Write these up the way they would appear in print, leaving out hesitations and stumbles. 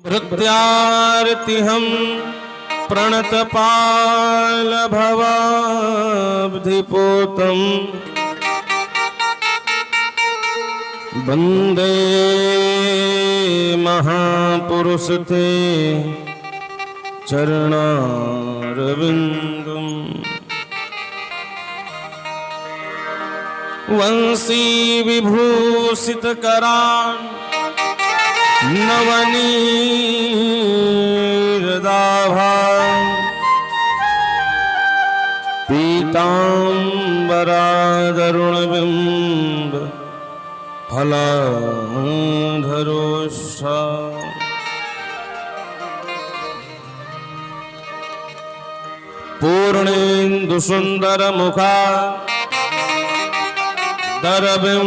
भृत्यार्तिहं प्रणतपाल भवाब्धिपोतं वन्दे महापुरुष ते चरणारविन्दम्। वंशी विभूषितकरान् नवनीरदाभां पीताम्बरादरुणबिम्ब फलाधरोष्ठा पूर्णेन्दुसुन्दरमुखा दरबिम्बनेत्रा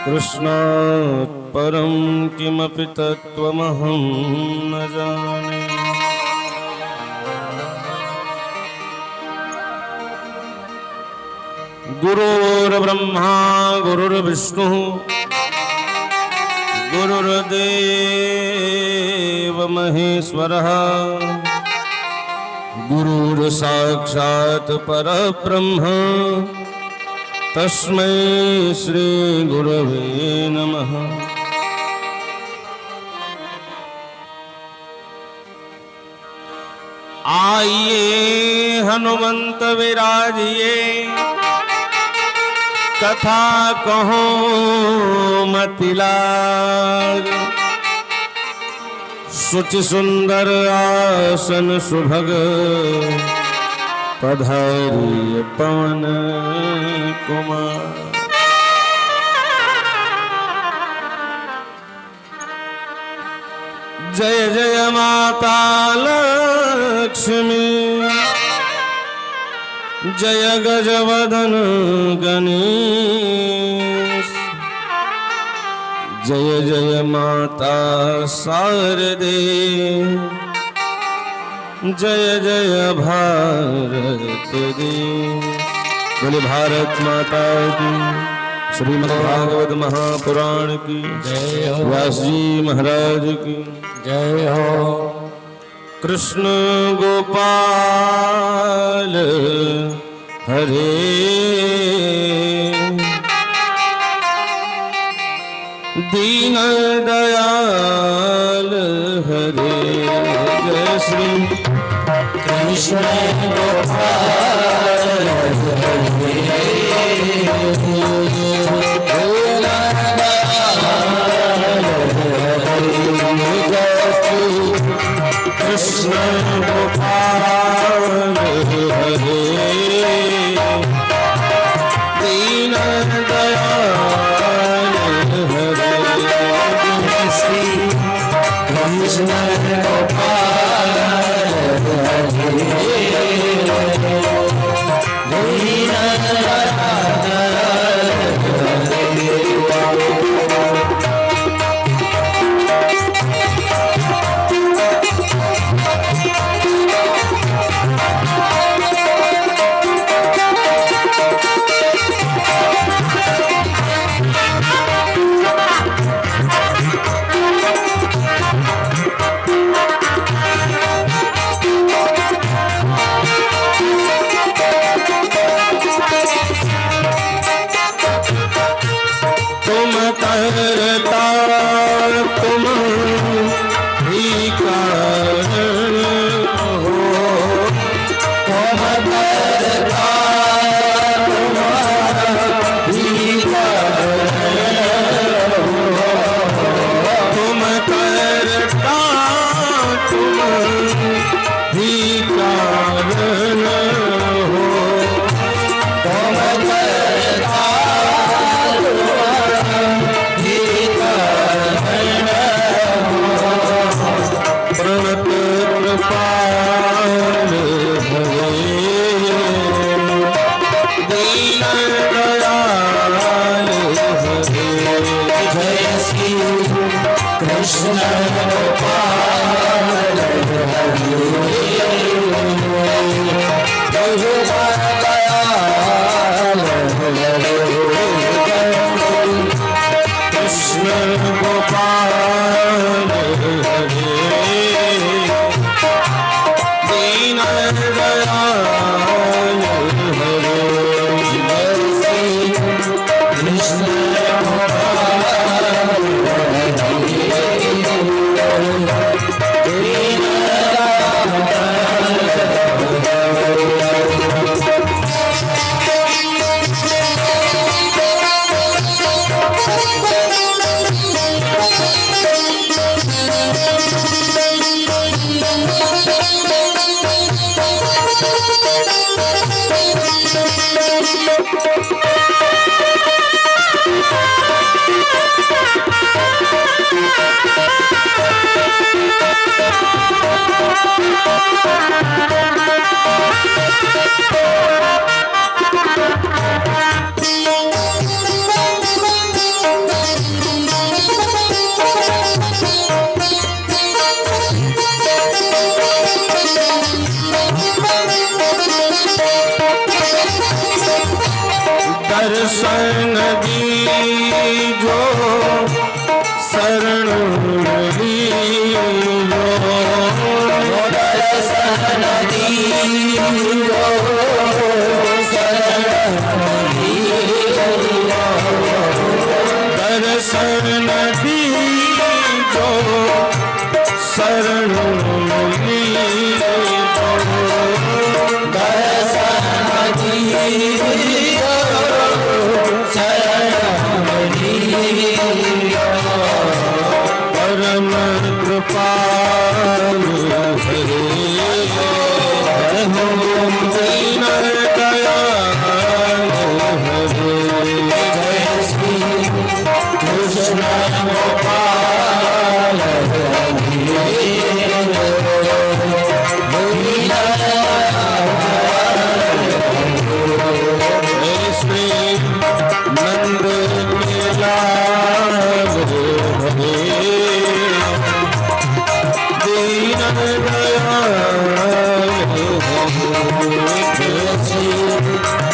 कृष्णात् परं किमपि तत्त्वमहं न जाने। गुरुर्ब्रह्मा गुरुर्विष्णुः गुरुर्देव महेश्वरः गुरुर्साक्षात् परब्रह्म तस्मै श्री गुरवे नमः। आइए हनुमंत विराजिए कथा कहो मतिलाल। सुचि सुंदर आसन सुभग पधारिय पवन कुमार। जय जय माता लक्ष्मी जय गजवदन गणेश। जय जय माता शारदे जय जय भारत देश। बोले भारत माता की। श्रीमद् भागवत महापुराण की जय हो। व्यास जी महाराज की जय हो। कृष्ण गोपाल हरे दीन दयाल हरे। जय श्री कृष्ण गोपाल हरे कृष्ण गोपाल हरे दीन दयाल हरे। श्री कृष्ण गोपाल हरे दीन तुम ही कारण हो। तुम करता तुम्हारी कारण हो। तुम करता तुम्हारी कारण हो। तुम करता प्रणत कृपाल हरे दीन दयाल हरे। जय श्री कृष्ण गोपाल हरे दयाल हरे। गोपाल दीन दयाल कृष्ण दर्शन दीजो शरण दीजो दर्शन दीजो शरण दीजो दर्शन दीजो शरण दीजो दर्शन दीजो परम कृपालु हरे दीन दयाल हरे जय श्री कृष्ण गोपाल जय श्री नंद लाल हरे दीन दयाल जय श्री नंद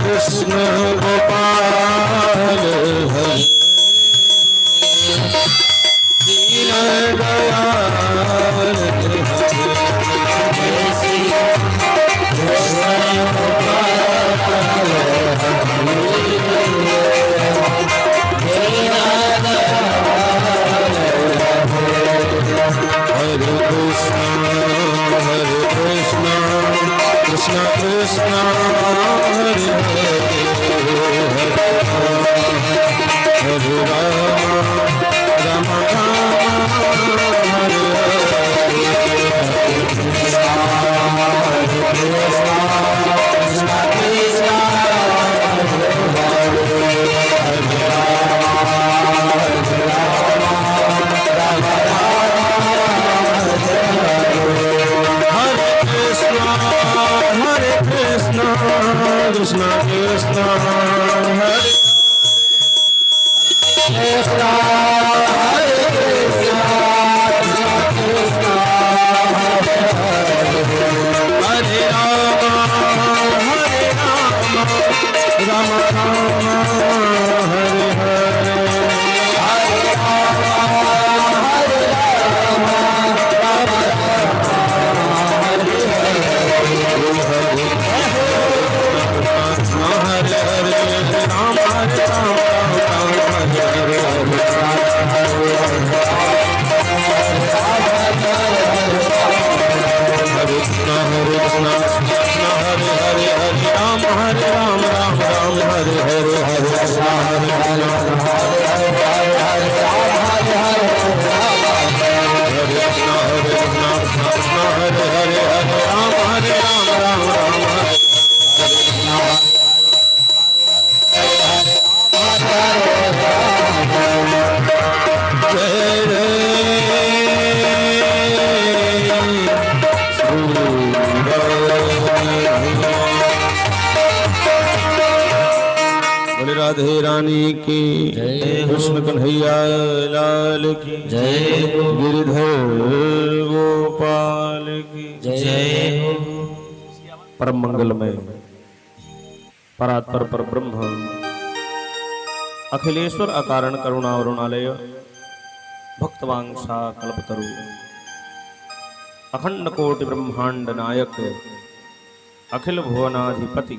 कृष्ण गोपाल हरे Deen Dayal Krishna Krishna Hare Hare Krishna हरे कृष्ण हरे राम राम राम हरे हरे राधे रानी की कृष्ण कन्हैया लाल की जय, गिरिधर गोपाल की जय। परम मंगलमय परात्पर पर ब्रह्म अखिलेश्वर अकारण करुणा वरुणालय भक्तवांशा कल्पतरु अखंड कोटि ब्रह्मांड नायक अखिल भुवनाधिपति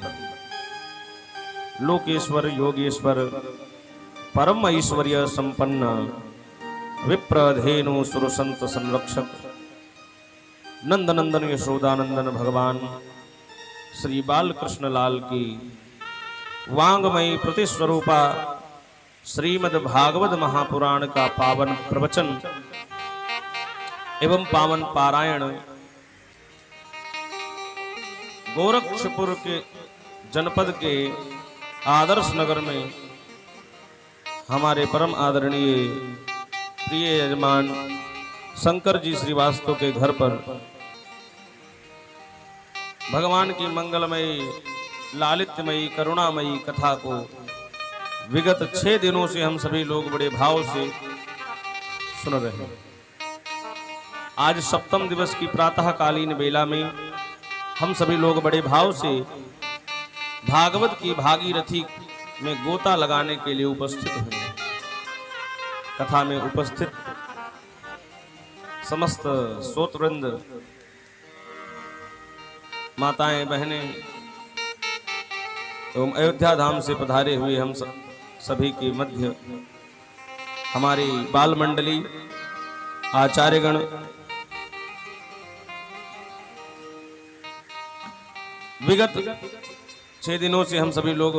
लोकेश्वर योगेश्वर परम ऐश्वर्य संपन्न विप्रधेनु सुरसंत संरक्षक नंदनंदन यशोदानंदन भगवान श्री बालकृष्ण लाल की वांगमयी प्रतिस्वरूपा श्रीमद् भागवत महापुराण का पावन प्रवचन एवं पावन पारायण गोरक्षपुर के जनपद के आदर्श नगर में हमारे परम आदरणीय प्रिय यजमान शंकर जी श्रीवास्तव के घर पर भगवान की मंगलमयी लालित्यमयी करुणामयी कथा को विगत 6 दिनों से हम सभी लोग बड़े भाव से सुन रहे हैं। आज सप्तम दिवस की प्रातःकालीन बेला में हम सभी लोग बड़े भाव से भागवत की भागीरथी में गोता लगाने के लिए उपस्थित हैं। कथा में उपस्थित समस्त श्रोतवृंद माताएं बहनें एवं अयोध्या धाम से पधारे हुए हम सभी के मध्य हमारी बाल मंडली आचार्यगण विगत 6 दिनों से हम सभी लोग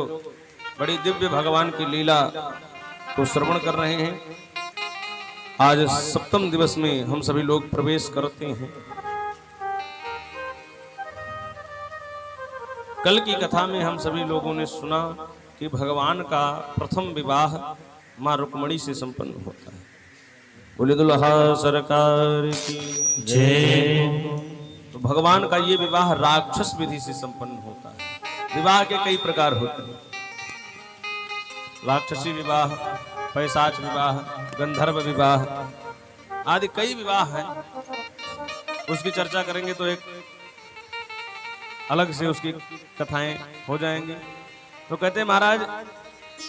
बड़ी दिव्य भगवान की लीला को श्रवण कर रहे हैं। आज सप्तम दिवस में हम सभी लोग प्रवेश करते हैं। कल की कथा में हम सभी लोगों ने सुना कि भगवान का प्रथम विवाह मां रुक्मणी से संपन्न होता है। बोले दुल्हा सरकार की जय। तो भगवान का ये विवाह राक्षस विधि से संपन्न होता है। विवाह के कई प्रकार होते हैं, राक्षसी विवाह, पैशाच विवाह, गंधर्व विवाह आदि कई विवाह हैं। उसकी चर्चा करेंगे तो एक अलग से उसकी कथाएं हो जाएंगी। तो कहते हैं महाराज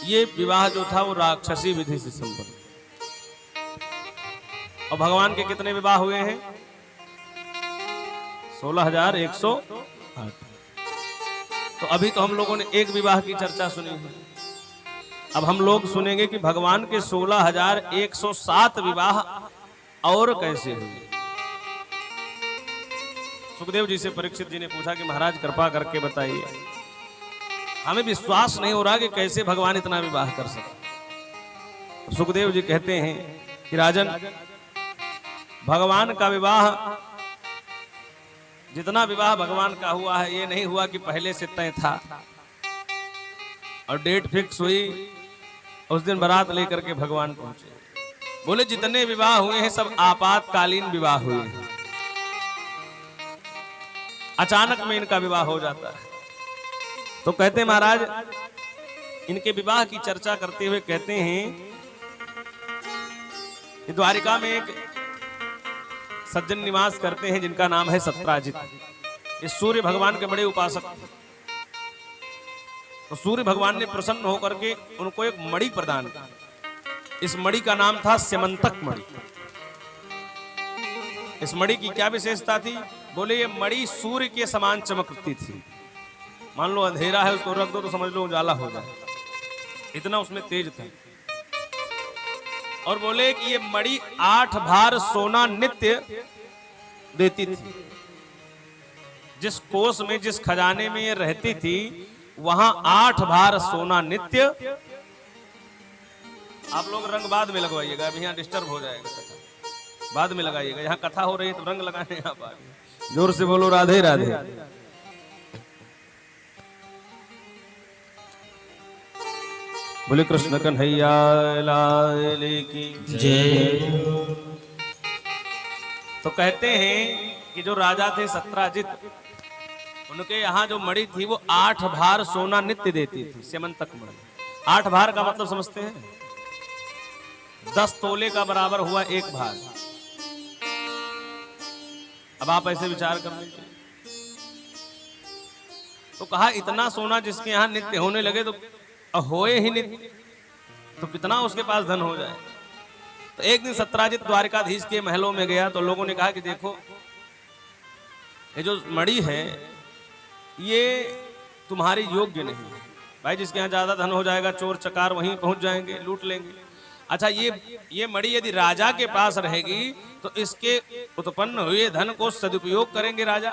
ये विवाह जो था वो राक्षसी विधि से संपन्न। और भगवान के कितने विवाह हुए हैं? 16,108। तो अभी तो हम लोगों ने एक विवाह की चर्चा सुनी है। अब हम लोग सुनेंगे कि भगवान के 16,107 विवाह और कैसे हुए। सुखदेव जी से परीक्षित जी ने पूछा कि महाराज कृपा करके बताइए, हमें विश्वास नहीं हो रहा कि कैसे भगवान इतना विवाह कर सकते। सुखदेव जी कहते हैं कि राजन, भगवान का विवाह, जितना विवाह भगवान का हुआ है ये नहीं हुआ कि पहले से तय था और डेट फिक्स हुई, उस दिन बारात लेकर के भगवान पहुंचे। बोले जितने विवाह हुए हैं सब आपातकालीन विवाह हुए हैं, अचानक में इनका विवाह हो जाता है। तो कहते हैं महाराज, इनके विवाह की चर्चा करते हुए कहते हैं कि द्वारिका में एक सज्जन निवास करते हैं जिनका नाम है सत्राजित। ये सूर्य भगवान के बड़े उपासक थे। तो सूर्य भगवान ने प्रसन्न होकर के उनको एक मणि प्रदान की। इस मणि का नाम था स्यमंतक मणि। इस मणि की क्या विशेषता थी? बोले ये मणि सूर्य के समान चमकती थी। मान लो अंधेरा है, उसको रख दो तो समझ लो उजाला हो जाए, इतना उसमें तेज था। और बोले कि ये मणि 8 भार सोना नित्य देती थी। जिस कोष में, जिस खजाने में ये रहती थी, वहां 8 भार सोना नित्य। आप लोग रंग बाद में लगवाइएगा, अभी यहाँ डिस्टर्ब हो जाएगा कथा, बाद में लगाइएगा। यहाँ कथा हो रही है तो रंग लगाने आप आगे। जोर से बोलो राधे राधे। बोले कृष्ण कन्हैया लाल की जय। तो कहते हैं कि जो राजा थे सत्राजित, उनके यहाँ जो मणि थी वो 8 भार सोना नित्य देती थी, स्यमंतक मणि। 8 भार का मतलब समझते हैं? 10 तोले का बराबर हुआ 1 भार। अब आप ऐसे विचार कर लीजिए। तो कहा इतना सोना जिसके यहाँ नित्य होने लगे तो होए ही नित्य, तो कितना उसके पास धन हो जाए। तो एक दिन सत्राजित द्वारिकाधीश के महलों में गया तो लोगों ने कहा कि देखो ये जो मणि है ये तुम्हारे योग्य नहीं है भाई। जिसके यहाँ ज्यादा धन हो जाएगा चोर चकार वहीं पहुंच जाएंगे, लूट लेंगे। अच्छा ये मणि यदि राजा के पास रहेगी तो इसके उत्पन्न हुए धन को सदुपयोग करेंगे राजा।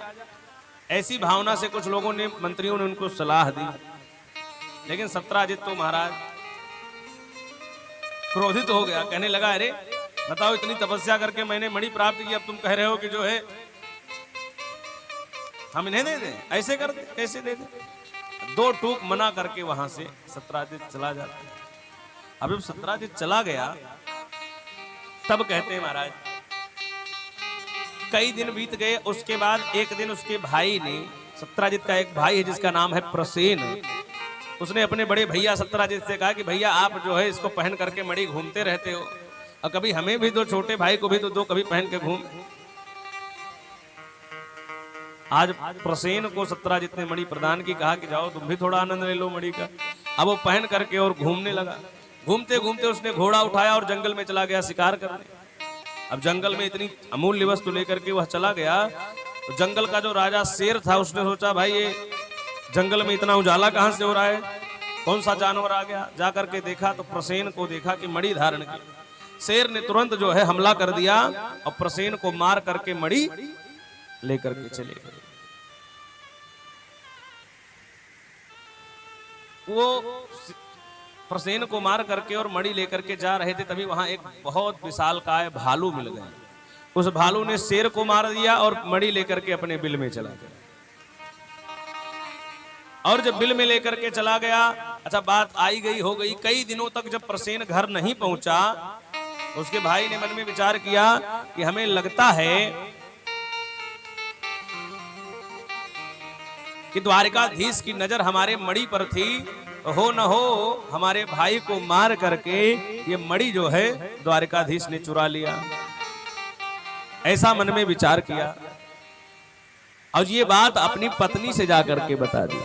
ऐसी भावना से कुछ लोगों ने, मंत्रियों ने उनको सलाह दी। लेकिन सत्राजित तो महाराज क्रोधित हो गया, कहने लगा अरे बताओ इतनी तपस्या करके मैंने मणि प्राप्त की, अब तुम कह रहे हो कि जो है हम इन्हें दे दें, ऐसे कर दे, कैसे दे दें? 2 टूक मना करके वहां से सत्राजित चला जाता है। अब जब सत्राजित चला गया तब कहते हैं महाराज कई दिन बीत गए। उसके बाद एक दिन उसके भाई ने, सत्राजित का एक भाई है जिसका नाम है प्रसेन, उसने अपने बड़े भैया सत्राजित से कहा कि भैया आप जो है इसको पहन करके मणि घूमते रहते हो, और कभी हमें भी दो, छोटे भाई को भी तो दो, कभी पहन के घूम। आज प्रसेन को सत्राजित ने मणि प्रदान की, कहा कि जाओ तुम भी थोड़ा आनंद ले लो मणि का। अब वो पहन करके और घूमने लगा। घूमते घूमते उसने घोड़ा उठाया और जंगल में चला गया शिकार करने। अब जंगल में इतनी अमूल्य वस्तु लेकर के वह चला गया तो जंगल का जो राजा शेर था उसने सोचा भाई ये जंगल में इतना उजाला कहां से हो रहा है, कौन सा जानवर आ गया। जाकर के देखा तो प्रसेन को देखा कि मणि धारण की। शेर ने तुरंत जो है हमला कर दिया और प्रसेन को मार करके मणि लेकर के चले गए। वो प्रसेन को मार करके और मणि लेकर के जा रहे थे, तभी वहां एक बहुत विशालकाय भालू मिल गया। उस भालू ने शेर को मार दिया और मणि लेकर के अपने बिल में चला गया। और जब बिल में लेकर के चला गया, अच्छा बात आई गई हो गई। कई दिनों तक जब प्रसेन घर नहीं पहुंचा, उसके भाई ने मन में विचार किया कि हमें लगता है कि द्वारिकाधीश की नजर हमारे मणि पर थी, हो न हो हमारे भाई को मार करके ये मणि जो है द्वारिकाधीश ने चुरा लिया। ऐसा मन में विचार किया और ये बात अपनी पत्नी से जाकर के बता दी।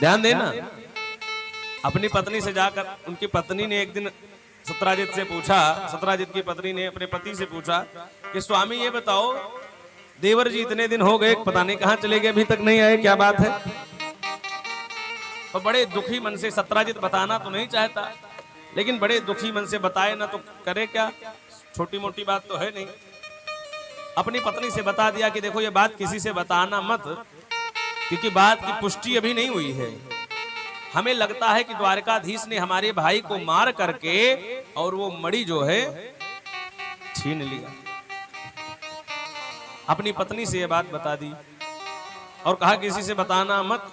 ध्यान देना, अपनी पत्नी से जाकर, उनकी पत्नी ने एक दिन सत्राजित से पूछा, सत्राजित की पत्नी ने अपने पति से पूछा कि स्वामी ये बताओ देवर जी इतने दिन हो गए, पता नहीं कहां चले गए, अभी तक नहीं आए, क्या बात है। तो बड़े दुखी मन से, सत्राजित बताना तो नहीं चाहता लेकिन बड़े दुखी मन से बताए ना तो करे क्या, छोटी मोटी बात तो है नहीं। अपनी पत्नी से बता दिया कि देखो ये बात किसी से बताना मत, क्योंकि बात की पुष्टि अभी नहीं हुई है। हमें लगता है कि द्वारकाधीश ने हमारे भाई को मार करके और वो मणि जो है छीन लिया। अपनी पत्नी से ये बात बता दी और कहा किसी से बताना मत।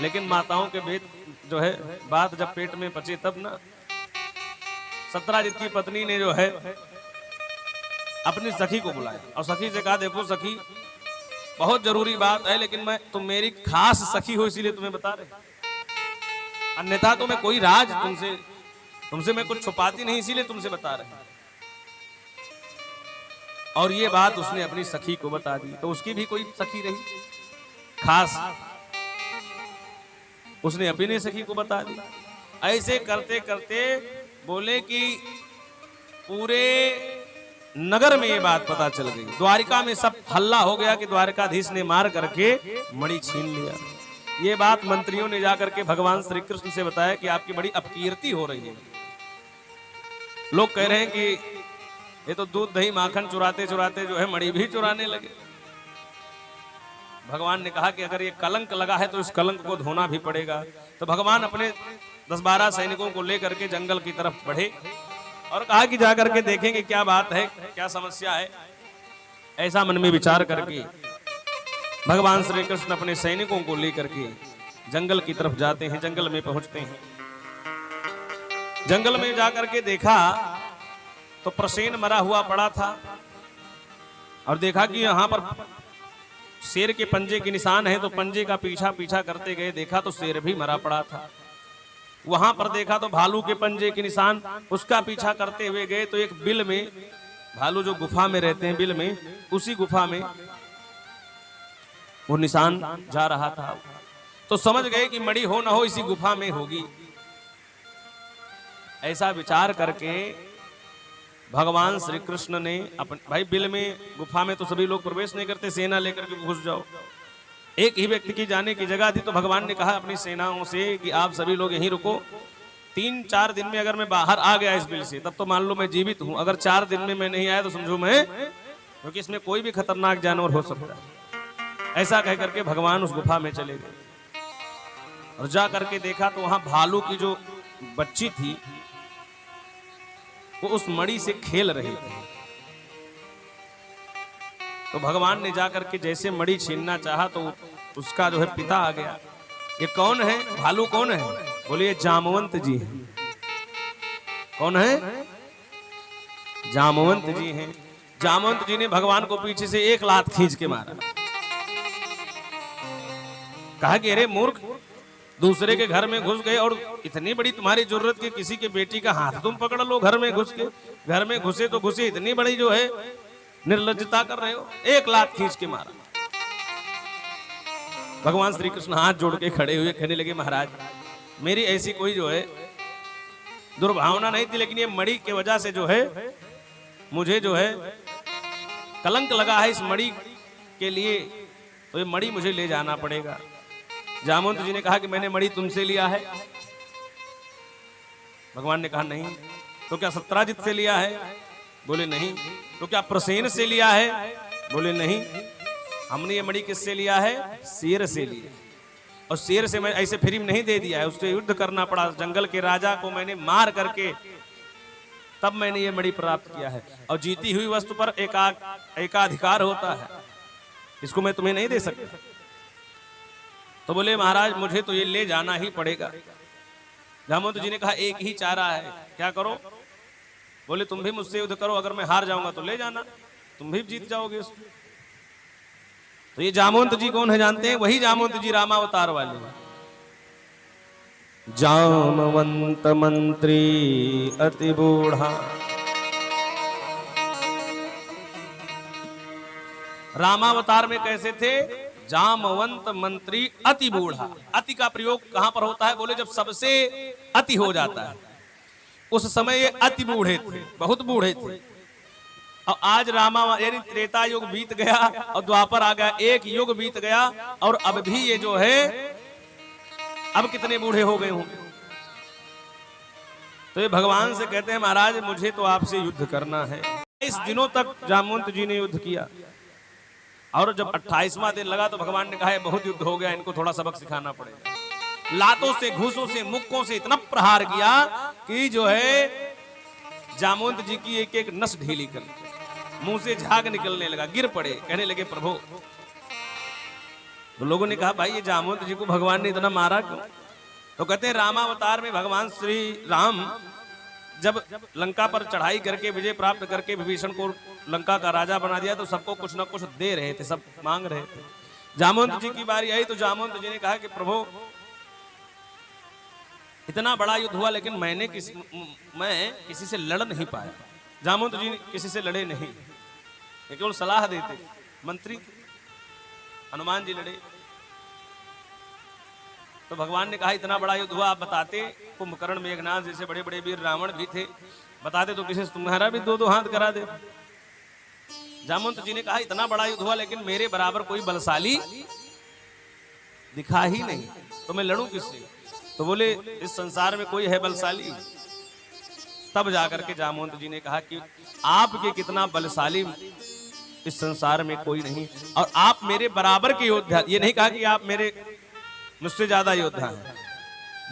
लेकिन माताओं के भेद जो है, बात जब पेट में पचे तब ना। सत्राजित की पत्नी ने जो है अपनी सखी को बुलाया और सखी से कहा देखो सखी, बहुत जरूरी बात है, लेकिन मैं तुम मेरी खास सखी हो इसीलिए तुम्हें बता रहे, अन्यथा तो मैं कोई राज तुमसे मैं कुछ छुपाती नहीं, इसीलिए तुमसे बता रहे। और ये बात उसने अपनी सखी को बता दी, तो उसकी भी कोई सखी रही खास, उसने अपनी सखी को बता दी। ऐसे करते करते बोले कि पूरे नगर में ये बात पता चल गई, द्वारिका में सब हल्ला हो गया कि द्वारकाधीश ने मार करके मणि छीन लिया। ये बात मंत्रियों ने जाकर के भगवान श्री कृष्ण से बताया कि आपकी बड़ी अपकीर्ति हो रही है। लोग कह रहे हैं कि ये तो दूध दही माखन चुराते चुराते जो है मणि भी चुराने लगे। भगवान ने कहा कि अगर ये कलंक लगा है तो इस कलंक को धोना भी पड़ेगा। तो भगवान अपने 10-12 सैनिकों को लेकर के जंगल की तरफ बढ़े और कहा कि जाकर के देखेंगे क्या बात है, क्या समस्या है। ऐसा मन में विचार करके भगवान श्री कृष्ण अपने सैनिकों को लेकर के जंगल की तरफ जाते हैं। जंगल में पहुंचते हैं, जंगल में जाकर के देखा तो प्रसेन मरा हुआ पड़ा था और देखा कि यहाँ पर शेर के पंजे के निशान है, तो पंजे का पीछा पीछा करते गए, देखा तो शेर भी मरा पड़ा था। वहां पर देखा तो भालू के पंजे के निशान, उसका पीछा करते हुए गए तो एक बिल में, भालू जो गुफा में रहते हैं बिल में, उसी गुफा में वो निशान जा रहा था। तो समझ गए कि मणि हो ना हो इसी गुफा में होगी। ऐसा विचार करके भगवान श्री कृष्ण ने अपन, भाई बिल में गुफा में तो सभी लोग प्रवेश नहीं करते, सेना लेकर के घुस जाओ। एक ही व्यक्ति की जाने की जगह थी, तो भगवान ने कहा अपनी सेनाओं से कि आप सभी लोग यहीं रुको। 3-4 दिन में अगर मैं बाहर आ गया इस बिल से, तब तो मान लो मैं जीवित हूं। अगर 4 दिन में मैं नहीं आया तो समझो मैं, क्योंकि इसमें कोई भी खतरनाक जानवर हो सकता है। ऐसा कह करके भगवान उस गुफा में चले गए और जा करके देखा तो वहां भालू की जो बच्ची थी वो उस मणि से खेल रही थी। तो भगवान ने जाकर के जैसे मणि छीनना चाहा तो उसका जो है पिता आ गया। ये कौन है, भालू कौन है? बोलिए जामवंत जी हैं। कौन है? जामवंत जी हैं। जामवंत जी ने भगवान को पीछे से एक लात खींच के मारा। कहा कि अरे मूर्ख, दूसरे के घर में घुस गए और इतनी बड़ी तुम्हारी जरूरत कि किसी के बेटी का हाथ तुम पकड़ लो घर में घुस के। घर में घुसे तो घुसे, इतनी बड़ी जो है निर्लज्जता कर रहे हो। एक लात खींच के मारा। भगवान श्री कृष्ण हाथ जोड़ के खड़े हुए कहने लगे महाराज मेरी ऐसी कोई जो है दुर्भावना नहीं थी, लेकिन ये मणि के वजह से जो है मुझे जो है कलंक लगा है इस मणि के लिए, तो ये मणि मुझे ले जाना पड़ेगा। जामवंत जी ने कहा कि मैंने मणि तुमसे लिया है। भगवान ने कहा नहीं। तो क्या सत्राजित से लिया है? बोले नहीं। तो क्या प्रसेन से लिया है? बोले नहीं। हमने ये मणि किससे लिया है? शेर से लिया। और शेर से मैं ऐसे फ्री में नहीं दे दिया है, उससे युद्ध करना पड़ा। जंगल के राजा को मैंने मार करके तब मैंने ये मणि प्राप्त किया है। और जीती हुई वस्तु पर एकाधिकार होता है, इसको मैं तुम्हें नहीं दे सकता। तो बोले महाराज मुझे तो ये ले जाना ही पड़ेगा। जामवंत जी ने कहा एक ही चारा है, क्या करो? बोले तुम भी मुझसे युद्ध करो, अगर मैं हार जाऊंगा तो ले जाना, तुम भी जीत जाओगे उसमें। तो ये जामवंत जी कौन है जानते हैं? वही जामवंत जी रामावतार वाले। जामवंत मंत्री अति बूढ़ा, रामावतार में कैसे थे? जामवंत मंत्री अति बूढ़ा। अति का प्रयोग कहां पर होता है? बोले जब सबसे अति हो जाता है, उस समय ये अति बूढ़े थे, बहुत बूढ़े थे। और आज रामा यानी त्रेता युग बीत गया और द्वापर आ गया, एक युग बीत गया और अब भी ये जो है अब कितने बूढ़े हो गए होंगे। तो ये भगवान से कहते हैं महाराज मुझे तो आपसे युद्ध करना है। 22 दिनों तक जामवंत जी ने युद्ध किया और जब 28वां दिन लगा तो भगवान ने कहा बहुत युद्ध हो गया, इनको थोड़ा सबक सिखाना पड़ेगा। लातों से, घूसों से, मुक्कों से इतना प्रहार किया कि जो है जामवंत जी की एक एक नस ढीली कर, मुंह से झाग निकलने लगा, गिर पड़े, कहने लगे प्रभु। तो लोगों ने कहा भाई ये जामवंत जी को भगवान ने इतना मारा क्यों? तो कहते हैं रामावतार में भगवान श्री राम जब लंका पर चढ़ाई करके विजय प्राप्त करके विभीषण को लंका का राजा बना दिया तो सबको कुछ न कुछ दे रहे थे, सब मांग रहे थे। जामवंत जी की बारी आई तो जामवंत जी ने कहा कि प्रभु इतना बड़ा युद्ध हुआ लेकिन मैं किसी से लड़ नहीं पाया। जामवंत जी किसी से लड़े नहीं, केवल सलाह देते। मंत्री हनुमान जी लड़े। तो भगवान ने कहा इतना बड़ा युद्ध हुआ, आप बताते। कुंभकर्ण मेघनाद जैसे बड़े बड़े वीर रावण भी थे, बताते तो किसी से तुम्हारा भी दो दो हाथ करा दे। जामवंत जी ने कहा इतना बड़ा युद्ध हुआ लेकिन मेरे बराबर कोई बलशाली दिखा ही नहीं, तो मैं लड़ूं किससे? तो बोले इस संसार में कोई है बलशाली? तब जाकर के जामवंत जी ने कहा कि आपके कितना बलशाली इस संसार में कोई नहीं, और आप मेरे बराबर के योद्धा। ये नहीं कहा कि आप मेरे मुझसे ज्यादा योद्धा हैं।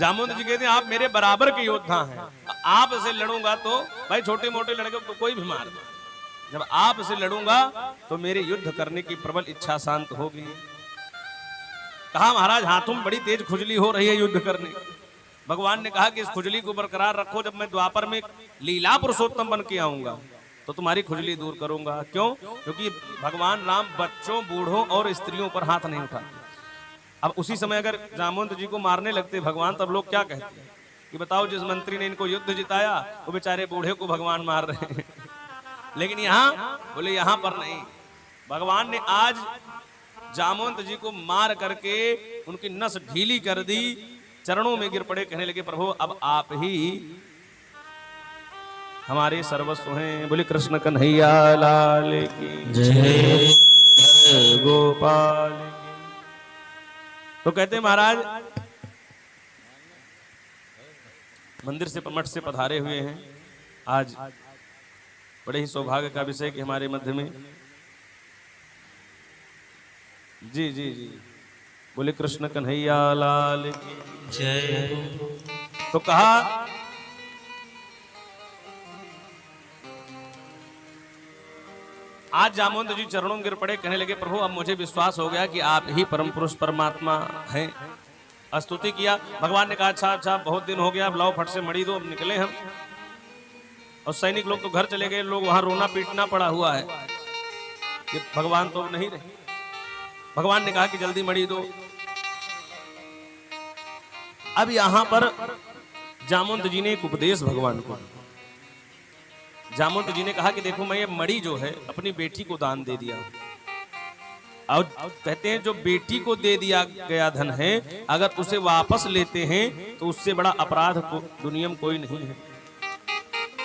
जामवंत जी कहते हैं आप मेरे बराबर के योद्धा हैं, आप से लड़ूंगा तो भाई छोटे मोटे लड़के तो कोई भी मार दे, जब आप से लड़ूंगा तो मेरे युद्ध करने की प्रबल इच्छा शांत होगी। कहा महाराज हाथों में बड़ी तेज खुजली हो रही है युद्ध करने। भगवान ने कहा कि इस खुजली को बरकरार रखो, जब मैं द्वापर में लीला पुरुषोत्तम बन के आऊंगा तो तुम्हारी खुजली दूर करूंगा। क्यों? क्योंकि भगवान राम बच्चों बूढ़ों और स्त्रियों पर हाथ नहीं उठाते। अब उसी समय अगर जामवंत जी को मारने लगते भगवान, तब लोग क्या कहते कि बताओ जिस मंत्री ने इनको युद्ध जिताया वो बेचारे बूढ़े को भगवान मार रहे हैं। लेकिन यहाँ बोले यहाँ पर नहीं, भगवान ने आज जामवंत जी को मार करके उनकी नस ढीली कर दी, चरणों में गिर पड़े, कहने लगे प्रभु अब आप ही हमारे सर्वस्व हैं। बोले कृष्ण कन्हैया लाल की जय, गोपाल। तो कहते महाराज मंदिर से मठ से पधारे हुए हैं, आज बड़े ही सौभाग्य का विषय कि हमारे मध्य में जी जी जी बोले कृष्ण कन्हैया लाल की जय। तो कहा आज जामवंत जी चरणों में गिर पड़े, कहने लगे प्रभु अब मुझे विश्वास हो गया कि आप ही परम पुरुष परमात्मा हैं। स्तुति किया। भगवान ने कहा अच्छा अच्छा बहुत दिन हो गया, अब लाओ फट से मड़ी दो, अब निकले हम। और सैनिक लोग तो घर चले गए, लोग वहां रोना पीटना पड़ा हुआ है कि भगवान तो नहीं रहे। भगवान ने कहा कि जल्दी मड़ी दो। अब यहां पर जामवंत जी ने एक उपदेश भगवान को, जामवंत जी ने कहा कि देखो मैं ये मड़ी जो है अपनी बेटी को दान दे दिया, और कहते हैं जो बेटी को दे दिया गया धन है अगर उसे वापस लेते हैं तो उससे बड़ा अपराध दुनिया में कोई नहीं है।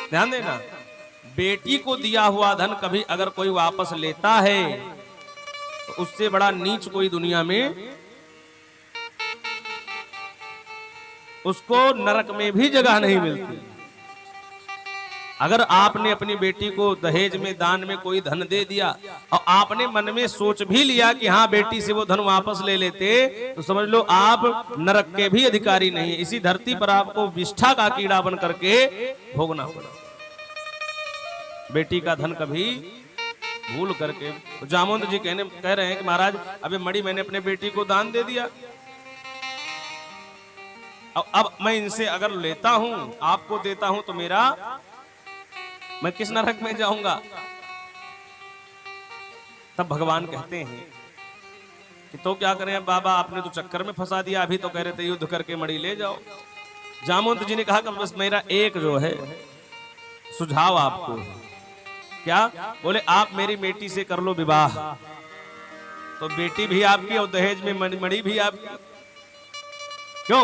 ध्यान देना, बेटी को दिया हुआ धन कभी अगर कोई वापस लेता है तो उससे बड़ा नीच कोई दुनिया में, उसको नरक में भी जगह नहीं मिलती। अगर आपने अपनी बेटी को दहेज में दान में कोई धन दे दिया और आपने मन में सोच भी लिया कि हाँ बेटी से वो धन वापस ले लेते, तो समझ लो आप नरक के भी अधिकारी नहीं। इसी धरती पर आपको विष्ठा का कीड़ा बन करके भोगना पड़ा। बेटी का धन कभी भूल करके। तो जामवंत जी कह रहे हैं कि महाराज अभी मड़ी मैंने अपने बेटी को दान दे दिया, अब मैं इनसे अगर लेता हूं आपको देता हूं तो मैं किस नरक में जाऊंगा। तब भगवान कहते हैं कि तो क्या करें बाबा, आपने तो चक्कर में फंसा दिया, अभी तो कह रहे थे युद्ध करके मड़ी ले जाओ। जामवंत जी ने कहा कि बस मेरा एक जो है सुझाव आपको है। क्या? बोले आप मेरी बेटी से कर लो विवाह, तो बेटी भी आपकी और दहेज में मड़ी भी आपकी। क्यों?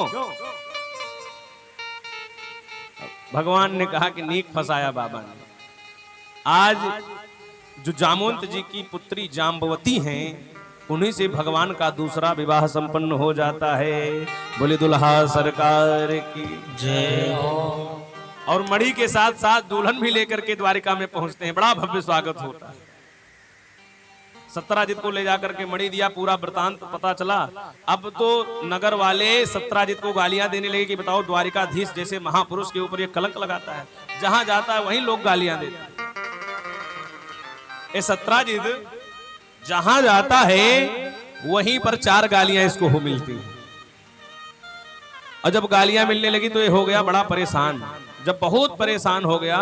भगवान ने कहा कि नीक फंसाया बाबा ने। आज जो जामवंत जी की पुत्री जाम्बवती हैं उन्हीं से भगवान का दूसरा विवाह संपन्न हो जाता है। बोले दुल्हा सरकार की जय हो। और मणि के साथ साथ दुल्हन भी लेकर के द्वारिका में पहुंचते हैं, बड़ा भव्य स्वागत होता है। सत्राजित को ले जाकर के मणि दिया, पूरा वृतांत पता चला। अब तो नगर वाले सत्राजित को गालियां देने लगे कि बताओ द्वारिकाधीश जैसे महापुरुष के ऊपर ये कलंक लगाता है, जहां जाता है वहीं लोग गालियां देते हैं। ये सत्राजित जहां जाता है वहीं पर 4 गालियां इसको हो मिलती हैं। और जब गालियां मिलने लगी तो ये हो गया बड़ा परेशान। जब बहुत परेशान हो गया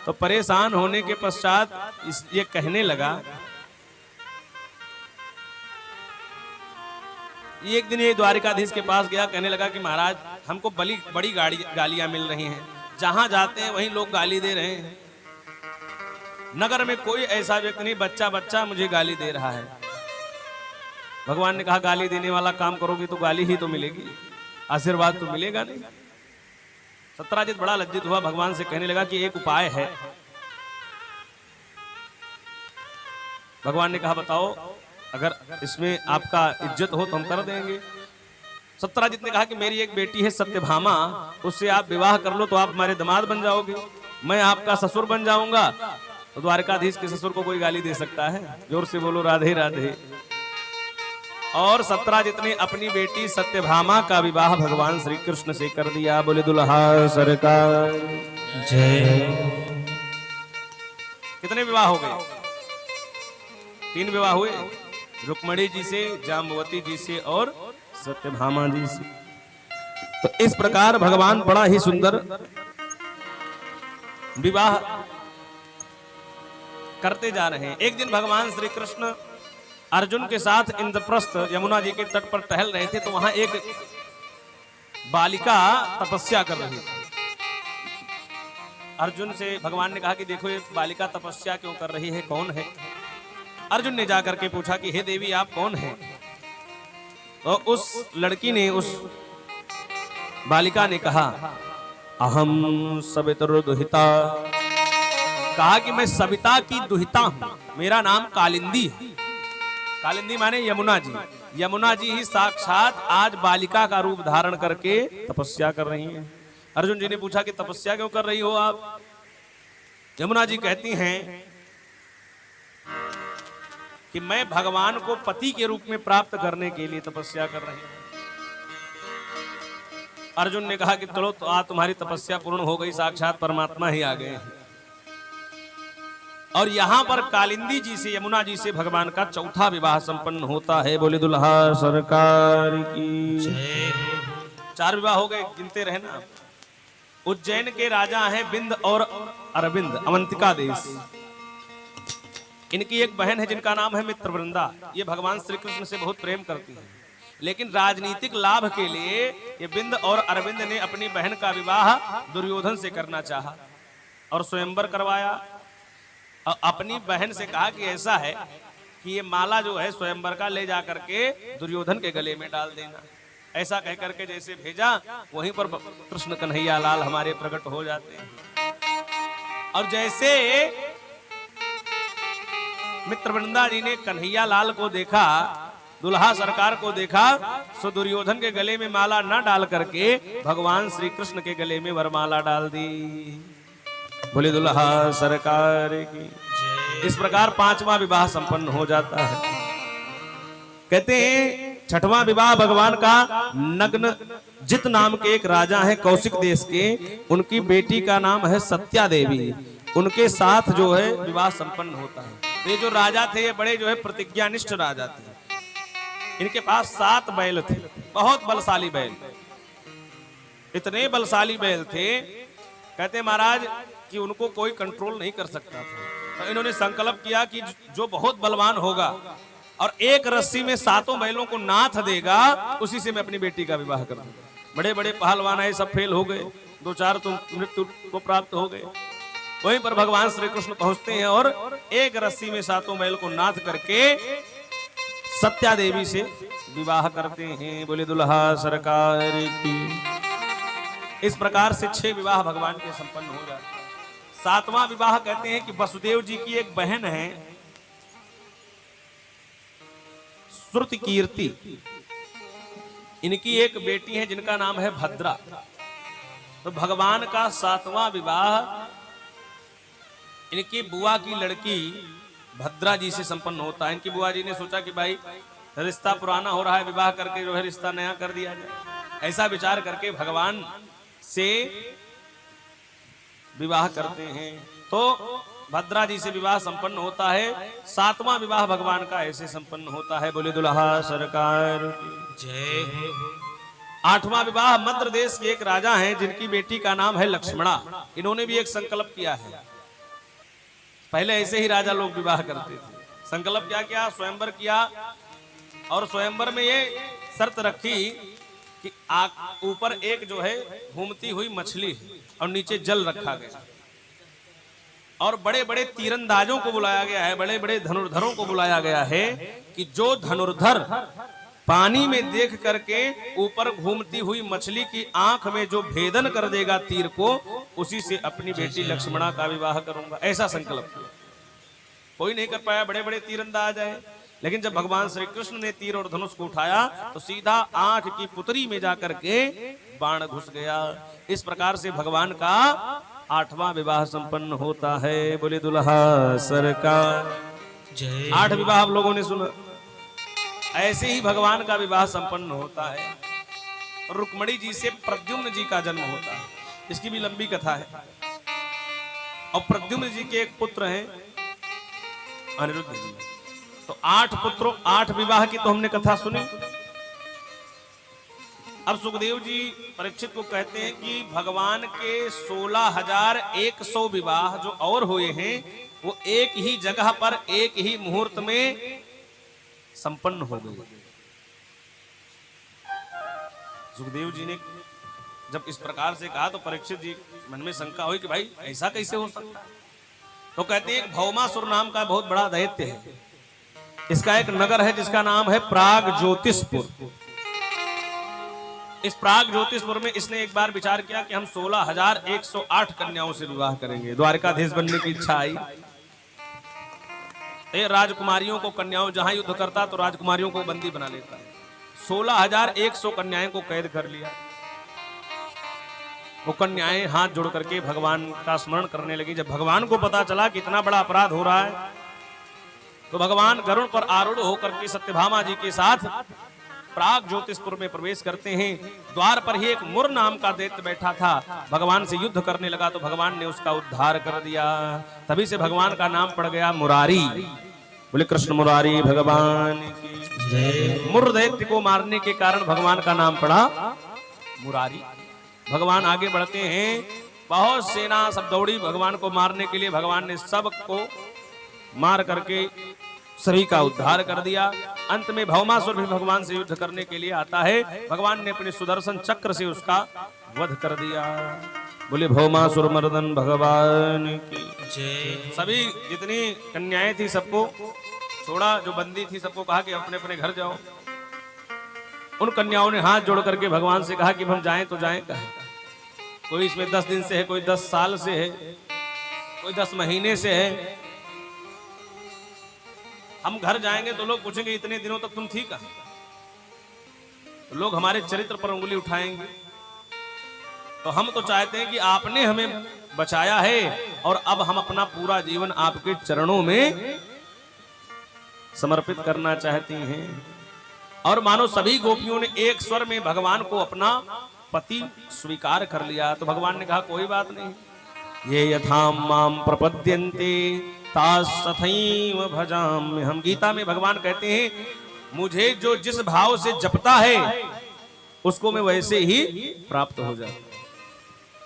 तो परेशान होने के पश्चात ये कहने लगा, एक दिन ये द्वारिकाधीश के पास गया, कहने लगा कि महाराज हमको बड़ी गालियां मिल रही हैं, जहां जाते हैं वहीं लोग गाली दे रहे हैं, नगर में कोई ऐसा व्यक्ति नहीं, बच्चा बच्चा मुझे गाली दे रहा है। भगवान ने कहा गाली देने वाला काम करोगे तो गाली ही तो मिलेगी, आशीर्वाद तो मिलेगा नहीं। सत्राजित बड़ा लज्जित हुआ, भगवान से कहने लगा कि एक उपाय है। भगवान ने कहा बताओ, अगर इसमें आपका इज्जत हो तो हम कर देंगे। सत्राजित ने कहा कि मेरी एक बेटी है सत्यभामा, उससे आप विवाह कर लो तो आप हमारे दामाद बन जाओगे, मैं आपका ससुर बन जाऊंगा। तो द्वारकाधीश के ससुर को कोई गाली दे सकता है? जोर से बोलो राधे राधे। और सत्राजित ने अपनी बेटी सत्यभामा का विवाह भगवान श्री कृष्ण से कर दिया। बोले दुल्हा सरकार जय। कितने विवाह हो गए? 3 विवाह हुए, रुक्मणी जी से, जाम्बवती जी से और सत्यभामा जी से। तो इस प्रकार भगवान बड़ा ही सुंदर विवाह करते जा रहे हैं। एक दिन भगवान श्री कृष्ण अर्जुन के साथ इंद्रप्रस्थ यमुना जी के तट पर टहल रहे थे, तो वहां एक बालिका तपस्या कर रही थी। अर्जुन से भगवान ने कहा कि देखो ये बालिका तपस्या क्यों कर रही है, कौन है? अर्जुन ने जाकर के पूछा कि हे देवी आप कौन हैं? तो उस लड़की ने, उस बालिका ने कहा अहम सवितुर दुहिता, कहा कि मैं सविता की दुहिता हूं, मेरा नाम कालिंदी है। कालिंदी माने यमुना जी। यमुना जी ही साक्षात आज बालिका का रूप धारण करके तपस्या कर रही हैं। अर्जुन जी ने पूछा कि तपस्या क्यों कर रही हो आप? यमुना जी कहती हैं कि मैं भगवान को पति के रूप में प्राप्त करने के लिए तपस्या कर रही हूं। अर्जुन ने कहा कि चलो तो आज तुम्हारी तपस्या पूर्ण हो गई, साक्षात परमात्मा ही आ गए हैं। और यहां पर कालिंदी जी से, यमुना जी से भगवान का चौथा विवाह संपन्न होता है। बोले दुल्हा सरकार की जय। 4 विवाह हो गए, गिनते रहना। उज्जैन के राजा हैं बिंद और अरविंद, अवंतिका देश। इनकी एक बहन है जिनका नाम है मित्रवृंदा। ये भगवान श्री कृष्ण से बहुत प्रेम करती है, लेकिन राजनीतिक लाभ के लिए ये बिंद और अरविंद ने अपनी बहन का विवाह दुर्योधन से करना चाहा और स्वयंवर करवाया। और अपनी बहन से कहा कि ऐसा है कि ये माला जो है स्वयंवर का ले जा करके दुर्योधन के गले में डाल देना। ऐसा कह करके जैसे भेजा, वहीं पर कृष्ण कन्हैया लाल हमारे प्रकट हो जाते हैं। और जैसे मित्रवृंदा जी ने कन्हैया लाल को देखा, दुल्हा सरकार को देखा, सो दुर्योधन के गले में माला न डाल करके भगवान श्री कृष्ण के गले में वरमाला डाल दी। बोले दुल्हा सरकार की। इस प्रकार 5वां विवाह संपन्न हो जाता है। कहते हैं 6वां विवाह भगवान का नग्न जित नाम के एक राजा है कौशिक देश के, उनकी बेटी का नाम है सत्या देवी, उनके साथ जो है विवाह संपन्न होता है। ये जो राजा थे ये बड़े जो है प्रतिज्ञानिष्ठ राजा थे। इनके पास 7 बैल थे, बहुत बलशाली बैल, इतने बलशाली बैल थे, कहते महाराज कि उनको कोई कंट्रोल नहीं कर सकता था। तो इन्होंने संकल्प किया कि जो बहुत बलवान होगा और एक रस्सी में 7 बैलों को नाथ देगा, उसी से मैं अपनी बेटी का विवाह कर दूंगा। बड़े बड़े पहलवान आए, सब फेल हो गए, 2-4 तो मृत्यु को प्राप्त हो गए। वहीं पर भगवान श्री कृष्ण पहुंचते हैं और एक रस्सी में 7 बैल को नाथ करके सत्या देवी से विवाह करते हैं। बोले दुल्हा सरकार की। इस प्रकार से 6 विवाह भगवान के संपन्न हो जाते हैं। 7वां विवाह कहते हैं कि वसुदेव जी की एक बहन है श्रुति कीर्ति, इनकी एक बेटी है जिनका नाम है भद्रा। तो भगवान का 7वां विवाह इनकी बुआ की लड़की भद्रा जी से संपन्न होता है। इनकी बुआ जी ने सोचा कि भाई रिश्ता पुराना हो रहा है, विवाह करके जो है रिश्ता नया कर दिया जाए। ऐसा विचार करके भगवान से विवाह करते हैं। तो भद्रा जी से विवाह संपन्न होता है। 7वां विवाह भगवान का ऐसे संपन्न होता है। बोले दुल्हा सरकार जय। 8वां विवाह मध्य देश के एक राजा हैं जिनकी बेटी का नाम है लक्ष्मणा। इन्होंने भी एक संकल्प किया है। पहले ऐसे ही राजा लोग विवाह करते थे। संकल्प क्या किया? स्वयंवर किया, और स्वयंवर में ये शर्त रखी कि ऊपर एक जो है घूमती हुई मछली और नीचे जल रखा गया, और बड़े बड़े तीरंदाजों को बुलाया गया है, बड़े बड़े धनुर्धरों को बुलाया गया है कि जो धनुर्धर पानी में देख करके ऊपर घूमती हुई मछली की आंख में जो भेदन कर देगा तीर को, उसी से अपनी बेटी लक्ष्मणा का विवाह करूंगा। ऐसा संकल्प किया। कोई नहीं कर पाया, बड़े बड़े तीरंदाज आए, लेकिन जब भगवान श्री कृष्ण ने तीर और धनुष को उठाया तो सीधा आंख की पुतरी में जाकर के बाण घुस गया। इस प्रकार से भगवान का 8वां विवाह संपन्न होता है। बोले दुल्हा सरकार जय। 8 विवाह आप लोगों ने सुना। ऐसे ही भगवान का विवाह संपन्न होता है। रुक्मणी जी से प्रद्युम्न जी का जन्म होता है। इसकी भी लंबी कथा है। और प्रद्युम्न जी के एक पुत्र हैं अनिरुद्ध जी। तो 8 पुत्रों 8 विवाह की तो हमने कथा सुनी। अब सुखदेव जी परीक्षित को कहते हैं कि भगवान के 16,100 विवाह जो और हुए हैं वो एक ही जगह पर एक ही मुहूर्त में संपन्न हो गए। सुखदेव जी ने जब इस प्रकार से कहा तो परीक्षित जी मन में शंका हुई कि भाई ऐसा कैसे हो सकता है। तो कहते हैं भौमासुर नाम का बहुत बड़ा दैत्य है। इसका एक नगर है जिसका नाम है प्राग ज्योतिषपुर। इस प्राग ज्योतिषपुर में इसने एक बार विचार किया कि हम 16,108 कन्याओं से विवाह करेंगे। द्वारकाधीश बनने की इच्छा आई। राजकुमारियों को कन्याओं जहां युद्ध करता तो राजकुमारियों को बंदी बना लेता है। 16,100 कन्याएं को कैद कर लिया। वो कन्याएं हाथ जोड़ करके भगवान का स्मरण करने लगी। जब भगवान को पता चला कि इतना बड़ा अपराध हो रहा है तो भगवान गरुड़ पर आरूढ़ होकर के सत्यभामा जी के साथ प्राग ज्योतिषपुर में प्रवेश करते हैं। द्वार पर ही एक मुर नाम का दैत्य बैठा था। भगवान से युद्ध करने लगा तो भगवान ने उसका उद्धार कर दिया। तभी से भगवान का नाम पड़ गया मुरारी। बोले कृष्ण मुरारी भगवान की जय। मुर दैत्य को मारने के कारण भगवान का नाम पड़ा मुरारी। भगवान आगे बढ़ते हैं। बहुत सेना सब दौड़ी भगवान को मारने के लिए। भगवान ने सबको मार करके सभी का उद्धार कर दिया। अंत में भौमासुर भी भगवान से युद्ध करने के लिए आता है। भगवान ने अपने सुदर्शन चक्र से उसका वध कर दिया। बोले भौमासुर मर्दन भगवान की जय। सभी जितनी कन्याएं थी सबको छोड़ा, जो बंदी थी सबको कहा कि अपने अपने घर जाओ। उन कन्याओं ने हाथ जोड़ करके भगवान से कहा कि हम जाएं तो जाएं कहाँ। कोई इसमें 10 दिन से है, कोई 10 साल से है, कोई 10 महीने से है। हम घर जाएंगे तो लोग पूछेंगे इतने दिनों तक तुम थी कहाँ। तो लोग हमारे चरित्र पर उंगली उठाएंगे। तो हम तो चाहते हैं कि आपने हमें बचाया है और अब हम अपना पूरा जीवन आपके चरणों में समर्पित करना चाहती हैं। और मानो सभी गोपियों ने एक स्वर में भगवान को अपना पति स्वीकार कर लिया। तो भगवान ने कहा कोई बात नहीं, ये यथाम माम प्रपद्यन्ते तास्तथैव भजाम्य। हम गीता में भगवान कहते हैं मुझे जो जिस भाव से जपता है उसको मैं वैसे ही प्राप्त हो जाता।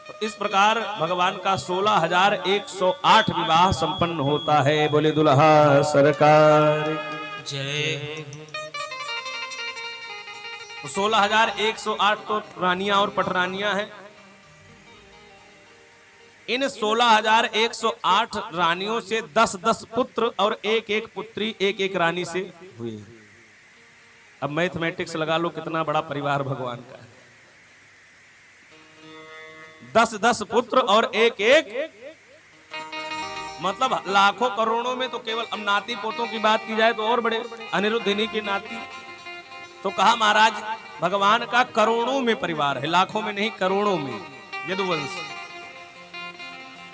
तो इस प्रकार भगवान का 16,108 विवाह संपन्न होता है। बोले दुल्हा सरकार जय। 16,108 तो रानियां और पटरानियां हैं। इन 16,108 रानियों से 10-10 पुत्र और एक पुत्री एक रानी से हुए। अब मैथमेटिक्स लगा लो कितना बड़ा परिवार भगवान का है। 10-10 पुत्र और एक मतलब लाखों करोड़ों में। तो केवल अब नाती पोतों की बात की जाए तो और बड़े। अनिरुद्ध इन्हीं के नाती। तो कहा महाराज भगवान का करोड़ों में परिवार है, लाखों में नहीं करोड़ों में यदुवंश।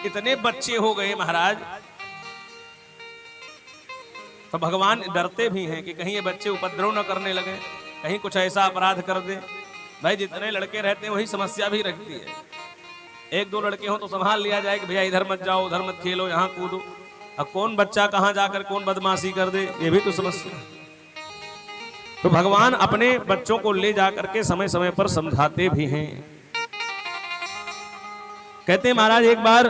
इतने बच्चे हो गए महाराज। तो भगवान डरते भी हैं कि कहीं ये बच्चे उपद्रव न करने लगे, कहीं कुछ ऐसा अपराध कर दे। भाई जितने लड़के रहते हैं वही समस्या भी रखती है। 1-2 लड़के हो तो संभाल लिया जाए कि भैया इधर मत जाओ, उधर मत खेलो, यहाँ कूदो। अब कौन बच्चा कहाँ जाकर कौन बदमाशी कर दे, ये भी तो समस्या है। तो भगवान अपने बच्चों को ले जाकर के समय समय पर समझाते भी हैं। कहते हैं महाराज एक बार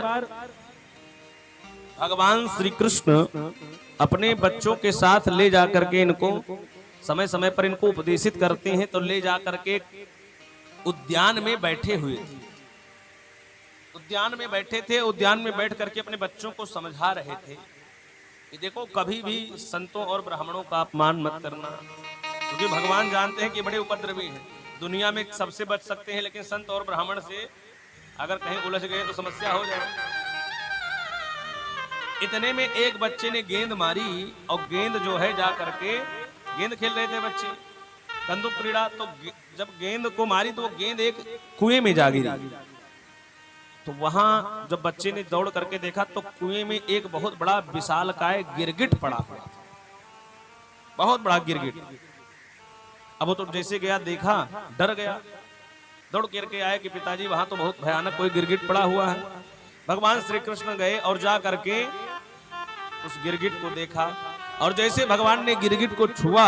भगवान श्री कृष्ण अपने बच्चों के साथ ले जाकर के इनको समय समय पर इनको उपदेशित करते हैं, तो ले जाकर के उद्यान में बैठे हुए थे। उद्यान में बैठे थे, उद्यान में बैठ करके अपने बच्चों को समझा रहे थे कि देखो कभी भी संतों और ब्राह्मणों का अपमान मत करना, क्योंकि भगवान जानते हैं कि बड़े उपद्रवी हैं। दुनिया में सबसे बच सकते हैं, लेकिन संत और ब्राह्मण से अगर कहीं उलझ गए तो समस्या हो जाए। इतने में एक बच्चे ने गेंद मारी और गेंद जो है जा करके, गेंद खेल रहे थे बच्चे कंदुक क्रीड़ा, तो जब गेंद को मारी तो वो गेंद एक कुएं में जा गिरी। तो वहां जब बच्चे ने दौड़ करके देखा तो कुएं में एक बहुत बड़ा विशालकाय गिरगिट पड़ा हुआ था, बहुत बड़ा गिरगिट। अब वो तो जैसे गया देखा, डर गया, दौड़ करके आए कि पिताजी वहां तो बहुत भयानक कोई गिरगिट पड़ा हुआ है। भगवान श्री कृष्ण गए और जा करके उस गिरगिट को देखा, और जैसे भगवान ने गिरगिट को छुआ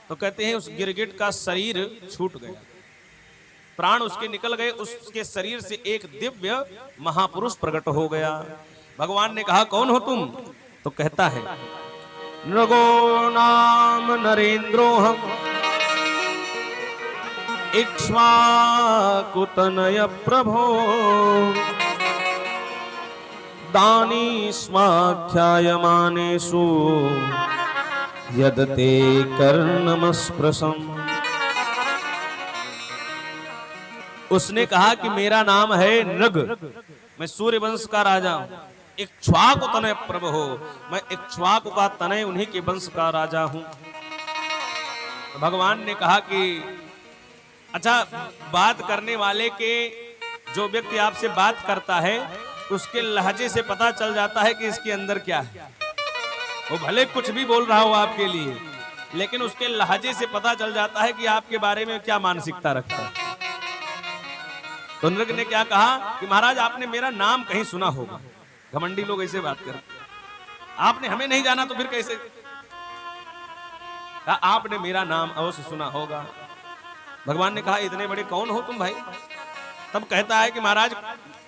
तो कहते हैं उस गिरगिट का शरीर छूट गया, प्राण उसके निकल गए, उसके शरीर से एक दिव्य महापुरुष प्रकट हो गया। भगवान ने कहा कौन हो तुम? तो कहता है नृगो नाम नरेंद्रोहम इक्ष्वाकुतनय प्रभो दानी स्वाख्यायमानेषु यदते कर्णमस्पृशम्। उसने कहा कि मेरा नाम है नृग, मैं सूर्य वंश का राजा हूं। इक्ष्वाकु तनय प्रभु हो, मैं इक्ष्वाकु का तनय उन्हीं के वंश का राजा हूं। तो भगवान ने कहा कि अच्छा, बात करने वाले के, जो व्यक्ति आपसे बात करता है उसके लहजे से पता चल जाता है कि इसके अंदर क्या है। वो भले कुछ भी बोल रहा हो आपके लिए, लेकिन उसके लहजे से पता चल जाता है कि आपके बारे में क्या मानसिकता रखता है। तो नृग ने क्या कहा कि महाराज आपने मेरा नाम कहीं सुना होगा। घमंडी लोग ऐसे बात करते, आपने हमें नहीं जाना तो फिर कैसे? कहा आपने मेरा नाम अवश्य सुना होगा। भगवान ने कहा इतने बड़े कौन हो तुम भाई? तब कहता है कि महाराज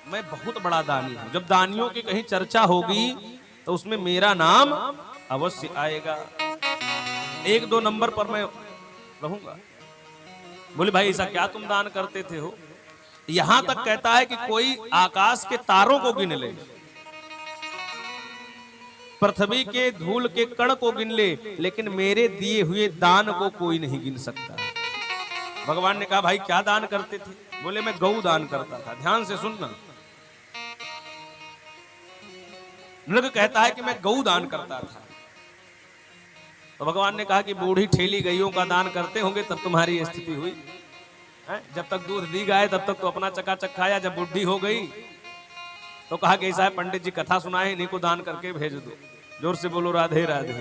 मैं बहुत बड़ा दानी हूं, जब दानियों की कहीं चर्चा होगी तो उसमें मेरा नाम अवश्य आएगा, 1-2 नंबर पर मैं रहूंगा। बोले भाई ऐसा क्या तुम दान करते थे हो? यहां तक कहता है कि कोई आकाश के तारों को गिन ले, पृथ्वी के धूल के कण को गिन ले, लेकिन मेरे दिए हुए दान को कोई नहीं गिन सकता। भगवान ने कहा भाई क्या दान करते थे? बोले मैं गौ दान करता था। ध्यान से सुनना, नृग कहता है कि मैं गौ दान करता था। तो भगवान ने कहा कि बूढ़ी ठेली गईयों का दान करते होंगे तब तुम्हारी स्थिति हुई है? जब तक दूध दी गाय तब तक तो अपना चकाचक खाया, जब बुढ़ी हो गई तो कहा कि ऐसा है पंडित जी कथा सुनाए, इन्हीं को दान करके भेज दो। जोर से बोलो राधे राधे।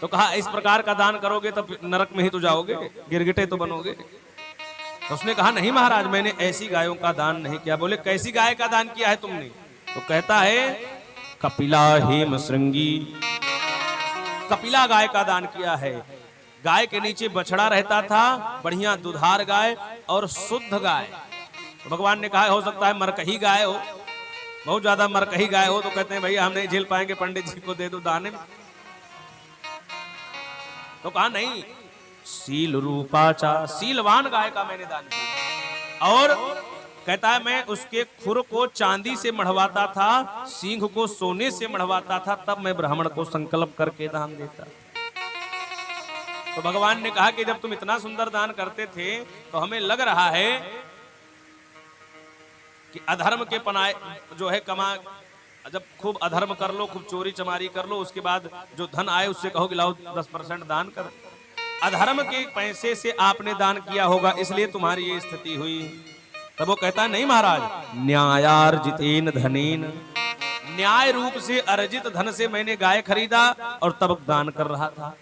तो कहा इस प्रकार का दान करोगे तब नरक में ही तो जाओगे, गिरगिटे तो बनोगे। तो उसने कहा नहीं महाराज मैंने ऐसी गायों का दान नहीं किया। बोले कैसी गाय का दान किया है तुमने? तो कहता है कपिला हेम श्रृंगी, कपिला गाय का दान किया है। गाय के नीचे बछड़ा रहता था, बढ़िया दुधार गाय और शुद्ध गाय। तो भगवान ने कहा हो सकता है मरकही गाय हो, बहुत ज्यादा मरकही गाय हो। तो कहते हैं भैया हम नहीं झेल पाएंगे, पंडित जी को दे दो दाने में। तो कहा नहीं, शील रूपाचा, शीलवान गाय का मैंने दान किया। और कहता है मैं उसके खुर को चांदी से मढ़वाता था, सींग को सोने से मढ़वाता था, तब मैं ब्राह्मण को संकल्प करके दान देता। तो भगवान ने कहा कि जब तुम इतना सुंदर दान करते थे तो हमें लग रहा है कि अधर्म के पनाए जो है कमा, जब खूब अधर्म कर लो, खूब चोरी चमारी कर लो, उसके बाद जो धन आए उससे कहो कि लाओ 10% दान कर। अधर्म के पैसे से आपने दान किया होगा, इसलिए तुम्हारी ये स्थिति हुई। तब वो कहता नहीं महाराज, न्यायार्जितेन धनेन, न्याय रूप से अर्जित धन से मैंने गाय खरीदा और तब दान कर रहा था।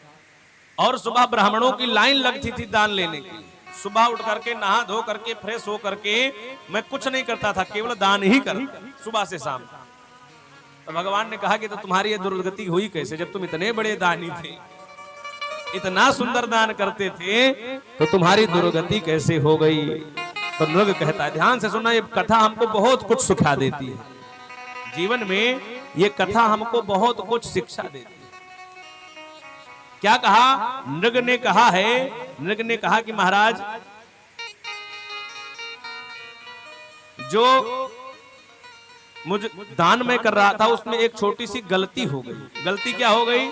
और सुबह ब्राह्मणों की लाइन लगती थी दान लेने की। सुबह उठ करके नहा धो करके फ्रेश हो करके मैं कुछ नहीं करता था, केवल दान ही करता सुबह से शाम। तो भगवान ने कहा कि तो तुम्हारी ये दुर्गति हुई कैसे जब तुम इतने बड़े दानी थे? इतना सुंदर दान करते थे तो तुम्हारी दुर्गति कैसे हो गई। तो नृग कहता है, ध्यान से सुनना, ये कथा हमको बहुत कुछ सिखा देती है जीवन में। ये कथा हमको बहुत कुछ शिक्षा देती है। क्या कहा नृग ने? कहा है, नृग ने कहा कि महाराज जो मुझे दान में कर रहा था उसमें एक छोटी सी गलती हो गई। गलती क्या हो गई?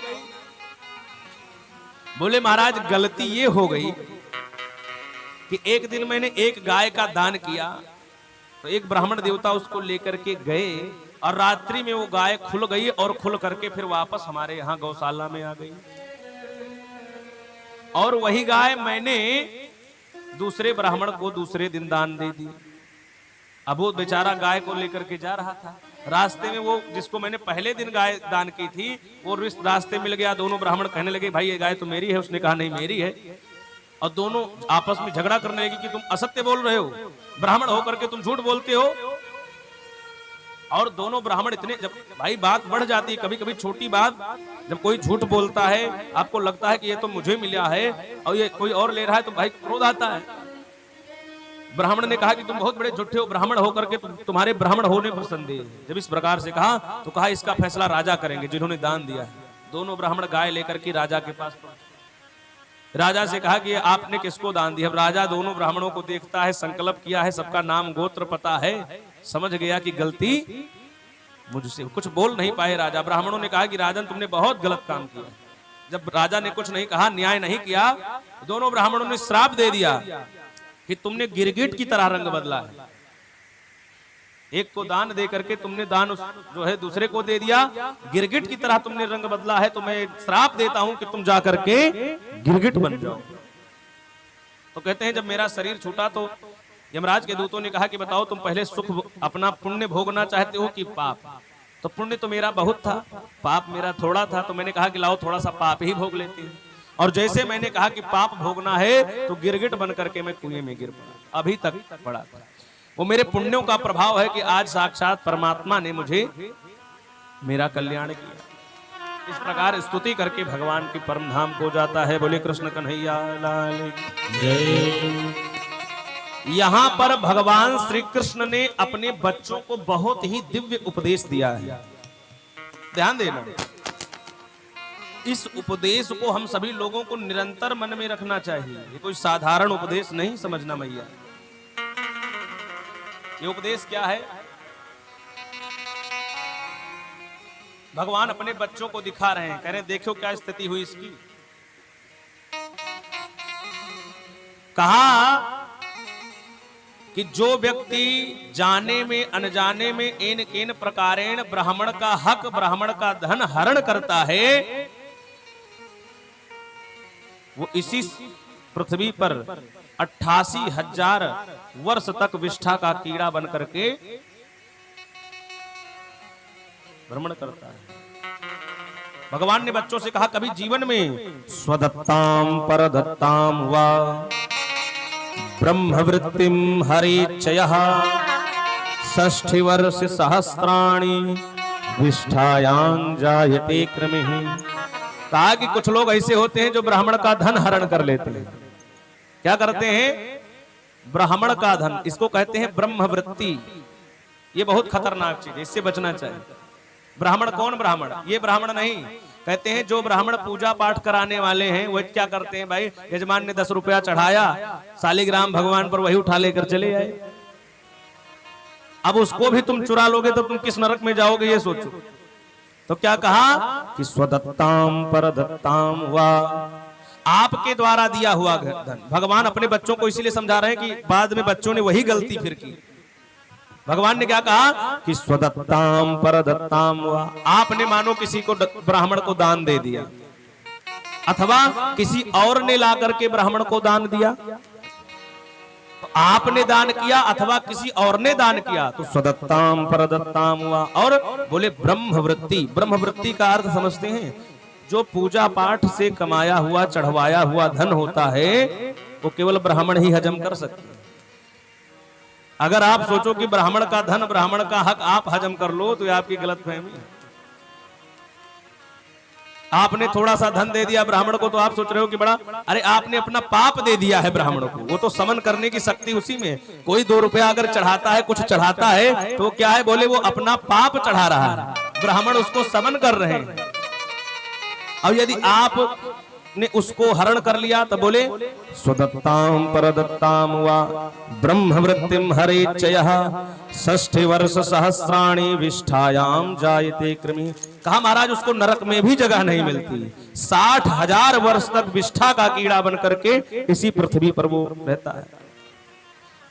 बोले महाराज गलती ये हो गई कि एक दिन मैंने एक गाय का दान किया, तो एक ब्राह्मण देवता उसको लेकर के गए और रात्रि में वो गाय खुल गई और खुल करके फिर वापस हमारे यहाँ गौशाला में आ गई। और वही गाय मैंने दूसरे ब्राह्मण को दूसरे दिन दान दे दी। अब वो बेचारा गाय को लेकर के जा रहा था, रास्ते में वो जिसको मैंने पहले दिन गाय दान की थी वो रास्ते मिल गया। दोनों ब्राह्मण कहने लगे भाई ये गाय तो मेरी है। उसने कहा नहीं मेरी है। और दोनों आपस में झगड़ा करने लगे कि तुम असत्य बोल रहे हो, ब्राह्मण होकर के तुम झूठ बोलते हो। और दोनों ब्राह्मण इतने, जब भाई बात बढ़ जाती है, कभी कभी छोटी बात जब कोई झूठ बोलता है, आपको लगता है कि ये तो मुझे मिला है और ये कोई और ले रहा है, तो भाई क्रोध आता है। ब्राह्मण ने कहा कि तुम बहुत बड़े झूठे हो, ब्राह्मण होकर के तुम्हारे ब्राह्मण होने पर संदेह। जब इस प्रकार से कहा तो कहा इसका फैसला राजा करेंगे जिन्होंने दान दिया है। दोनों ब्राह्मण गाय लेकर के राजा के पास पहुंचे। राजा से कहा कि आपने किसको दान दिया? अब राजा दोनों ब्राह्मणों को देखता है, संकल्प किया है, सबका नाम गोत्र पता है, समझ गया कि गलती मुझसे। कुछ बोल नहीं पाए राजा। ब्राह्मणों ने कहा कि राजन तुमने बहुत गलत काम किया। जब राजा ने कुछ नहीं कहा, न्याय नहीं किया, दोनों ब्राह्मणों ने श्राप दे दिया कि तुमने गिरगिट की तरह रंग बदला है। एक को दान दे करके तुमने दान जो है दूसरे को दे दिया, गिरगिट की तरह तुमने रंग बदला है। तो मैं श्राप देता हूं कि तुम जा करके गिरगिट बन जाओ। तो कहते हैं जब मेरा शरीर छूटा तो यमराज के दूतों ने कहा कि बताओ तुम पहले सुख अपना पुण्य भोगना चाहते हो कि पाप? तो पुण्य तो मेरा बहुत था, पाप मेरा थोड़ा था। तो मैंने कहा कि लाओ थोड़ा सा पाप ही भोग लेते हैं। और जैसे मैंने कहा कि पाप भोगना है तो गिरगिट बन करके मैं कुएं में गिर पड़ा। अभी तक पड़ा था। वो मेरे पुण्यों का प्रभाव है कि आज साक्षात परमात्मा ने मुझे मेरा कल्याण किया। इस प्रकार स्तुति करके भगवान की परम धाम को जाता है। बोले कृष्ण कन्हैया लाल जय। यहां पर भगवान श्री कृष्ण ने अपने बच्चों को बहुत ही दिव्य उपदेश दिया है। ध्यान देना, इस उपदेश को हम सभी लोगों को निरंतर मन में रखना चाहिए। ये कोई साधारण उपदेश नहीं समझना मैया। ये उपदेश क्या है? भगवान अपने बच्चों को दिखा रहे हैं, कह रहे हैं देखो क्या स्थिति हुई इसकी। कहा कि जो व्यक्ति जाने में अनजाने में इन प्रकारेण ब्राह्मण का हक, ब्राह्मण का धन हरण करता है, वो इसी पृथ्वी पर 88,000 वर्ष तक विष्ठा का कीड़ा बन करके भ्रमण करता है। भगवान ने बच्चों से कहा कभी जीवन में स्वदत्ताम परदत्ताम वा ब्रह्मवृत्तिम हरिचयः 60 वर्ष सहस्राणि विष्ठायां जायते क्रमिः। कहा कि कुछ लोग ऐसे होते हैं जो ब्राह्मण का धन हरण कर लेते हैं। क्या करते हैं? ब्राह्मण का धन, इसको कहते हैं ब्रह्मवृत्ति। ये बहुत खतरनाक चीज है, इससे बचना चाहिए। ब्राह्मण कौन ब्राह्मण? ये ब्राह्मण नहीं, कहते हैं जो ब्राह्मण पूजा पाठ कराने वाले हैं वो क्या करते हैं? भाई यजमान ने 10 रुपया चढ़ाया, शालिग्राम भगवान पर, वही उठा लेकर चले आए। अब उसको भी तुम चुरा लोगे तो तुम किस नरक में जाओगे ये सोचो। तो क्या कहा कि स्वदत्ताम परदत्ताम वा, आपके द्वारा दिया हुआ धन। भगवान अपने बच्चों को इसीलिए समझा रहे हैं कि बाद में बच्चों ने वही गलती फिर की। भगवान ने क्या कहा कि स्वदत्ताम परदत्ताम वा, आपने मानो किसी को ब्राह्मण को दान दे दिया अथवा किसी और ने ला करके ब्राह्मण को दान दिया, तो आपने दान किया अथवा किसी और ने दान किया, तो स्वदत्ताम परदत्ताम हुआ। और बोले ब्रह्मवृत्ति, ब्रह्मवृत्ति का अर्थ समझते हैं? जो पूजा पाठ से कमाया हुआ चढ़वाया हुआ धन होता है वो केवल ब्राह्मण ही हजम कर सकते हैं। अगर आप सोचो कि ब्राह्मण का धन, ब्राह्मण का हक आप हजम कर लो तो ये आपकी गलतफहमी है। आपने थोड़ा सा धन दे दिया ब्राह्मण को तो आप सोच रहे हो कि बड़ा, अरे आपने अपना पाप दे दिया है ब्राह्मण को। वो तो समन करने की शक्ति उसी में। कोई 2 रुपया अगर चढ़ाता है, कुछ चढ़ाता है, तो क्या है, बोले वो अपना पाप चढ़ा रहा है, ब्राह्मण उसको समन कर रहे हैं। अब यदि आप ने उसको हरण कर लिया तो बोले स्वदत्ताम परदत्ताम वा ब्रह्मवृत्तिम हरेच्छयः 60 वर्ष सहस्राणि विष्ठायाम जायते कृमि। कहा महाराज उसको नरक में भी जगह नहीं मिलती, 60,000 वर्ष तक विष्ठा का कीड़ा बन करके इसी पृथ्वी पर वो रहता है।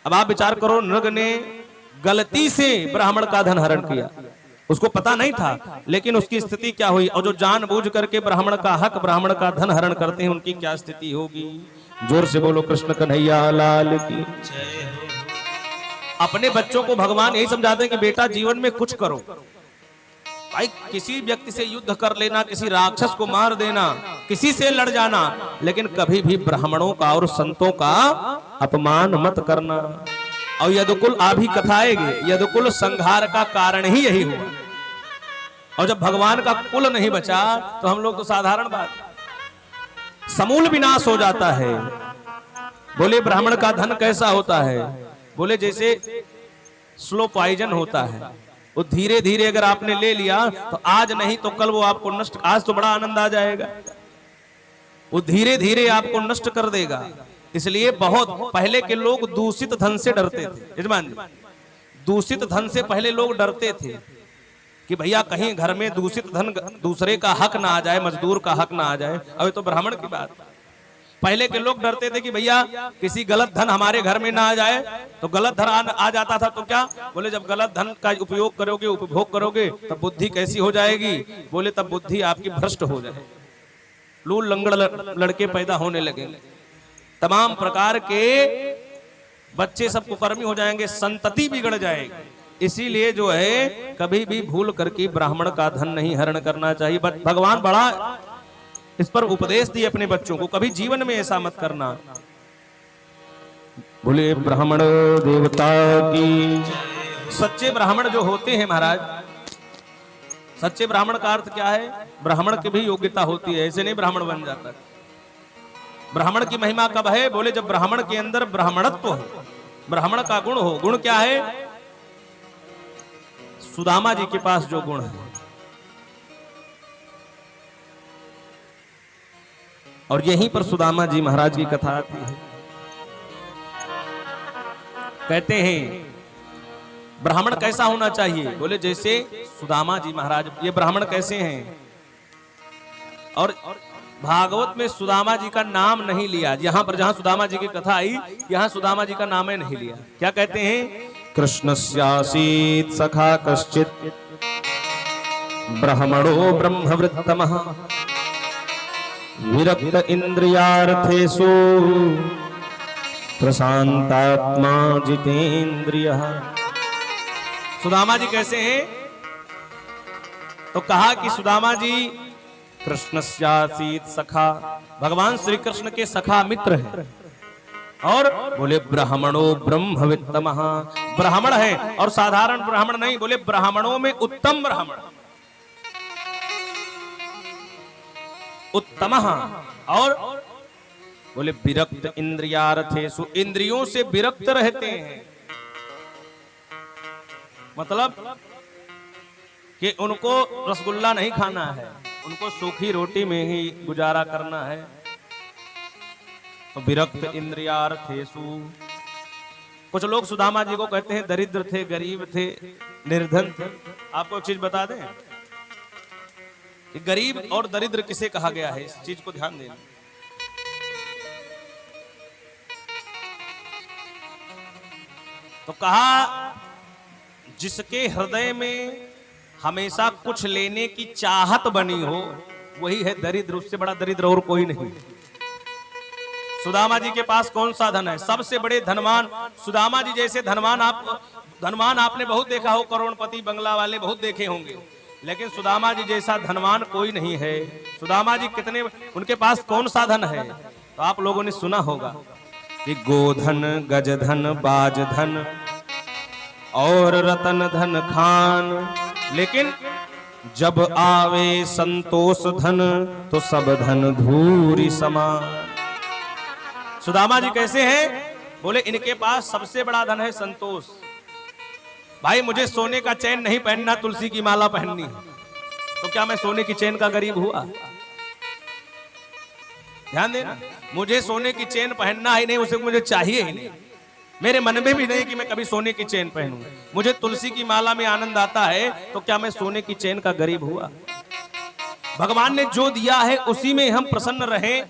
अब आप विचार करो, नृग ने गलती से ब्राह्मण का धन हरण किया, उसको पता नहीं था, लेकिन उसकी स्थिति क्या हुई। और जो जानबूझ करके ब्राह्मण का हक, ब्राह्मण का धन हरण करते हैं, उनकी क्या स्थिति होगी। जोर से बोलो कृष्ण कन्हैया लाल की जय। अपने बच्चों को भगवान यही समझाते हैं कि बेटा जीवन में कुछ करो भाई। किसी व्यक्ति से युद्ध कर लेना, किसी राक्षस को मार देना, किसी से लड़ जाना, लेकिन कभी भी ब्राह्मणों का और संतों का अपमान मत करना। और यदुकुल आभी कथाएगी, यदुकुल संहार का कारण ही यही हुआ। और जब भगवान का कुल नहीं बचा तो हम लोग तो साधारण बात, समूल विनाश हो जाता है। बोले ब्राह्मण का धन कैसा होता है, बोले जैसे स्लो पॉइजन होता है, वो धीरे धीरे अगर आपने ले लिया तो आज नहीं तो कल वो आपको नष्ट, आज तो बड़ा आनंद आ जाएगा, वो धीरे धीरे आपको नष्ट कर देगा। इसलिए बहुत पहले के लोग दूषित धन से डरते थे। यजमान जी, दूषित धन से पहले लोग डरते थे कि भैया कहीं घर में दूषित धन, दूसरे का हक ना आ जाए, मजदूर का हक ना आ जाए। अभी तो ब्राह्मण की बात, पहले के लोग डरते थे कि भैया किसी गलत धन हमारे घर में ना आ जाए। तो गलत धन आ जाता था तो क्या, बोले जब गलत धन का उपयोग करोगे, उपभोग करोगे, तब बुद्धि कैसी हो जाएगी, बोले तब बुद्धि आपकी भ्रष्ट हो जाएगी, लूल लंगड़ लड़के पैदा होने लगेंगे, तमाम प्रकार के बच्चे सब कुकर्मी हो जाएंगे, संतति बिगड़ जाएगी। इसीलिए जो है कभी भी भूल करके ब्राह्मण का धन नहीं हरण करना चाहिए। भगवान बड़ा इस पर उपदेश दिए अपने बच्चों को, कभी जीवन में ऐसा मत करना। बोले ब्राह्मण देवता की। सच्चे ब्राह्मण जो होते हैं महाराज, सच्चे ब्राह्मण का अर्थ क्या है, ब्राह्मण की भी योग्यता होती है, ऐसे नहीं ब्राह्मण बन जाता। ब्राह्मण की महिमा कब है, बोले जब ब्राह्मण के अंदर ब्राह्मणत्व हो, ब्राह्मण का गुण हो। गुण क्या है, सुदामा जी के पास जो गुण है, और यहीं पर सुदामा जी महाराज की कथा आती है। कहते हैं ब्राह्मण कैसा होना चाहिए, बोले जैसे सुदामा जी महाराज, ये ब्राह्मण कैसे हैं। और भागवत में सुदामा जी का नाम नहीं लिया, यहां पर जहां सुदामा जी की कथा आई, यहां सुदामा जी का नाम नहीं लिया। क्या कहते हैं, कृष्णस्यासीत् सखा कश्चित् ब्राह्मणो ब्रह्मवृत्तमः विरक्त इंद्रियार्थेषु प्रशांतात्मा जितेंद्रियः। सुदामा जी कैसे हैं, तो कहा कि सुदामा जी कृष्णस्यासीत् सखा, भगवान श्री कृष्ण के सखा मित्र हैं। और बोले ब्राह्मणो ब्रह्मवित्तमः, ब्राह्मण है और साधारण ब्राह्मण नहीं, बोले ब्राह्मणों में उत्तम ब्राह्मण, उत्तमः। और बोले विरक्त इंद्रियार्थेषु, इंद्रियों से विरक्त रहते हैं, मतलब कि उनको रसगुल्ला नहीं खाना है, उनको सूखी रोटी में ही गुजारा करना है। तो विरक्त इंद्रियार्थेषु। कुछ लोग सुदामा जी को कहते हैं दरिद्र थे, गरीब थे, निर्धन थे। आपको एक चीज बता दें कि गरीब और दरिद्र किसे कहा गया है, इस चीज को ध्यान देना। तो कहा जिसके हृदय में हमेशा कुछ लेने की चाहत बनी हो, वही है दरिद्र, उससे बड़ा दरिद्र और कोई नहीं। सुदामा जी के पास कौन सा धन है, सबसे बड़े धनवान सुदामा जी जैसे धनवान आपने बहुत देखा हो, करोड़पति बंगला वाले बहुत देखे होंगे, लेकिन सुदामा जी जैसा धनवान कोई नहीं है। सुदामा जी कितने, उनके पास कौन सा धन है, तो आप लोगों ने सुना होगा कि गोधन, गजधन, बाजधन और रतन धन खान। लेकिन जब आवे संतोष धन तो सब धन धूरी समान। सुदामा जी कैसे हैं? बोले इनके पास सबसे बड़ा धन है संतोष। भाई मुझे सोने का चैन नहीं पहनना, तुलसी की माला पहननी है, तो क्या मैं सोने की चैन का गरीब हुआ? ध्यान देना, मुझे सोने की चेन पहनना ही नहीं, उसे मुझे चाहिए ही नहीं, मेरे मन में भी नहीं कि मैं कभी सोने की चेन पहनूं। मुझे तुलसी की माला में आनंद आता है, तो क्या मैं सोने की चेन का गरीब हुआ? भगवान ने जो दिया है उसी में हम प्रसन्न रहे,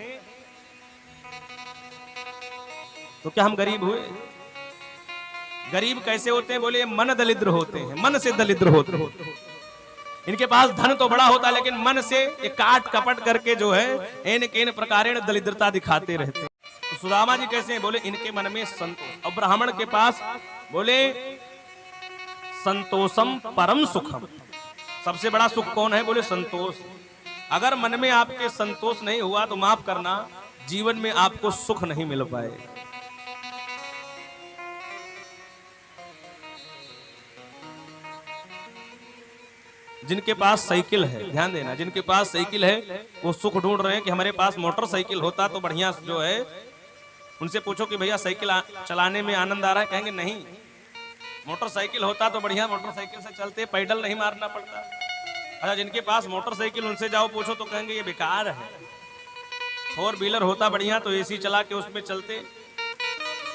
तो क्या हम गरीब हुए? गरीब कैसे होते हैं? बोले मन दलिद्र होते हैं, मन से दलिद्र होते हैं। इनके पास धन तो बड़ा होता है, लेकिन मन से ये काट कपट करके जो है इन केन प्रकारेण दलिद्रता दिखाते रहते हैं। तो सुदामा जी कैसे हैं? बोले इनके मन में संतोष। और ब्राह्मण के पास बोले संतोषम परम सुखम। सबसे बड़ा सुख कौन है? बोले संतोष। अगर मन में आपके संतोष नहीं हुआ तो माफ करना, जीवन में आपको सुख नहीं मिल पाए। जिनके पास साइकिल है, ध्यान देना, जिनके पास साइकिल है वो सुख ढूंढ रहे हैं कि हमारे पास मोटरसाइकिल होता तो बढ़िया जो है। उनसे पूछो कि भैया साइकिल चलाने में आनंद आ रहा है, कहेंगे नहीं, मोटरसाइकिल होता तो बढ़िया, मोटरसाइकिल से चलते, पैडल नहीं मारना पड़ता। अच्छा, जिनके पास मोटरसाइकिल उनसे जाओ पूछो तो कहेंगे ये बेकार है, 4 व्हीलर होता बढ़िया तो एसी चला के उसमें चलते,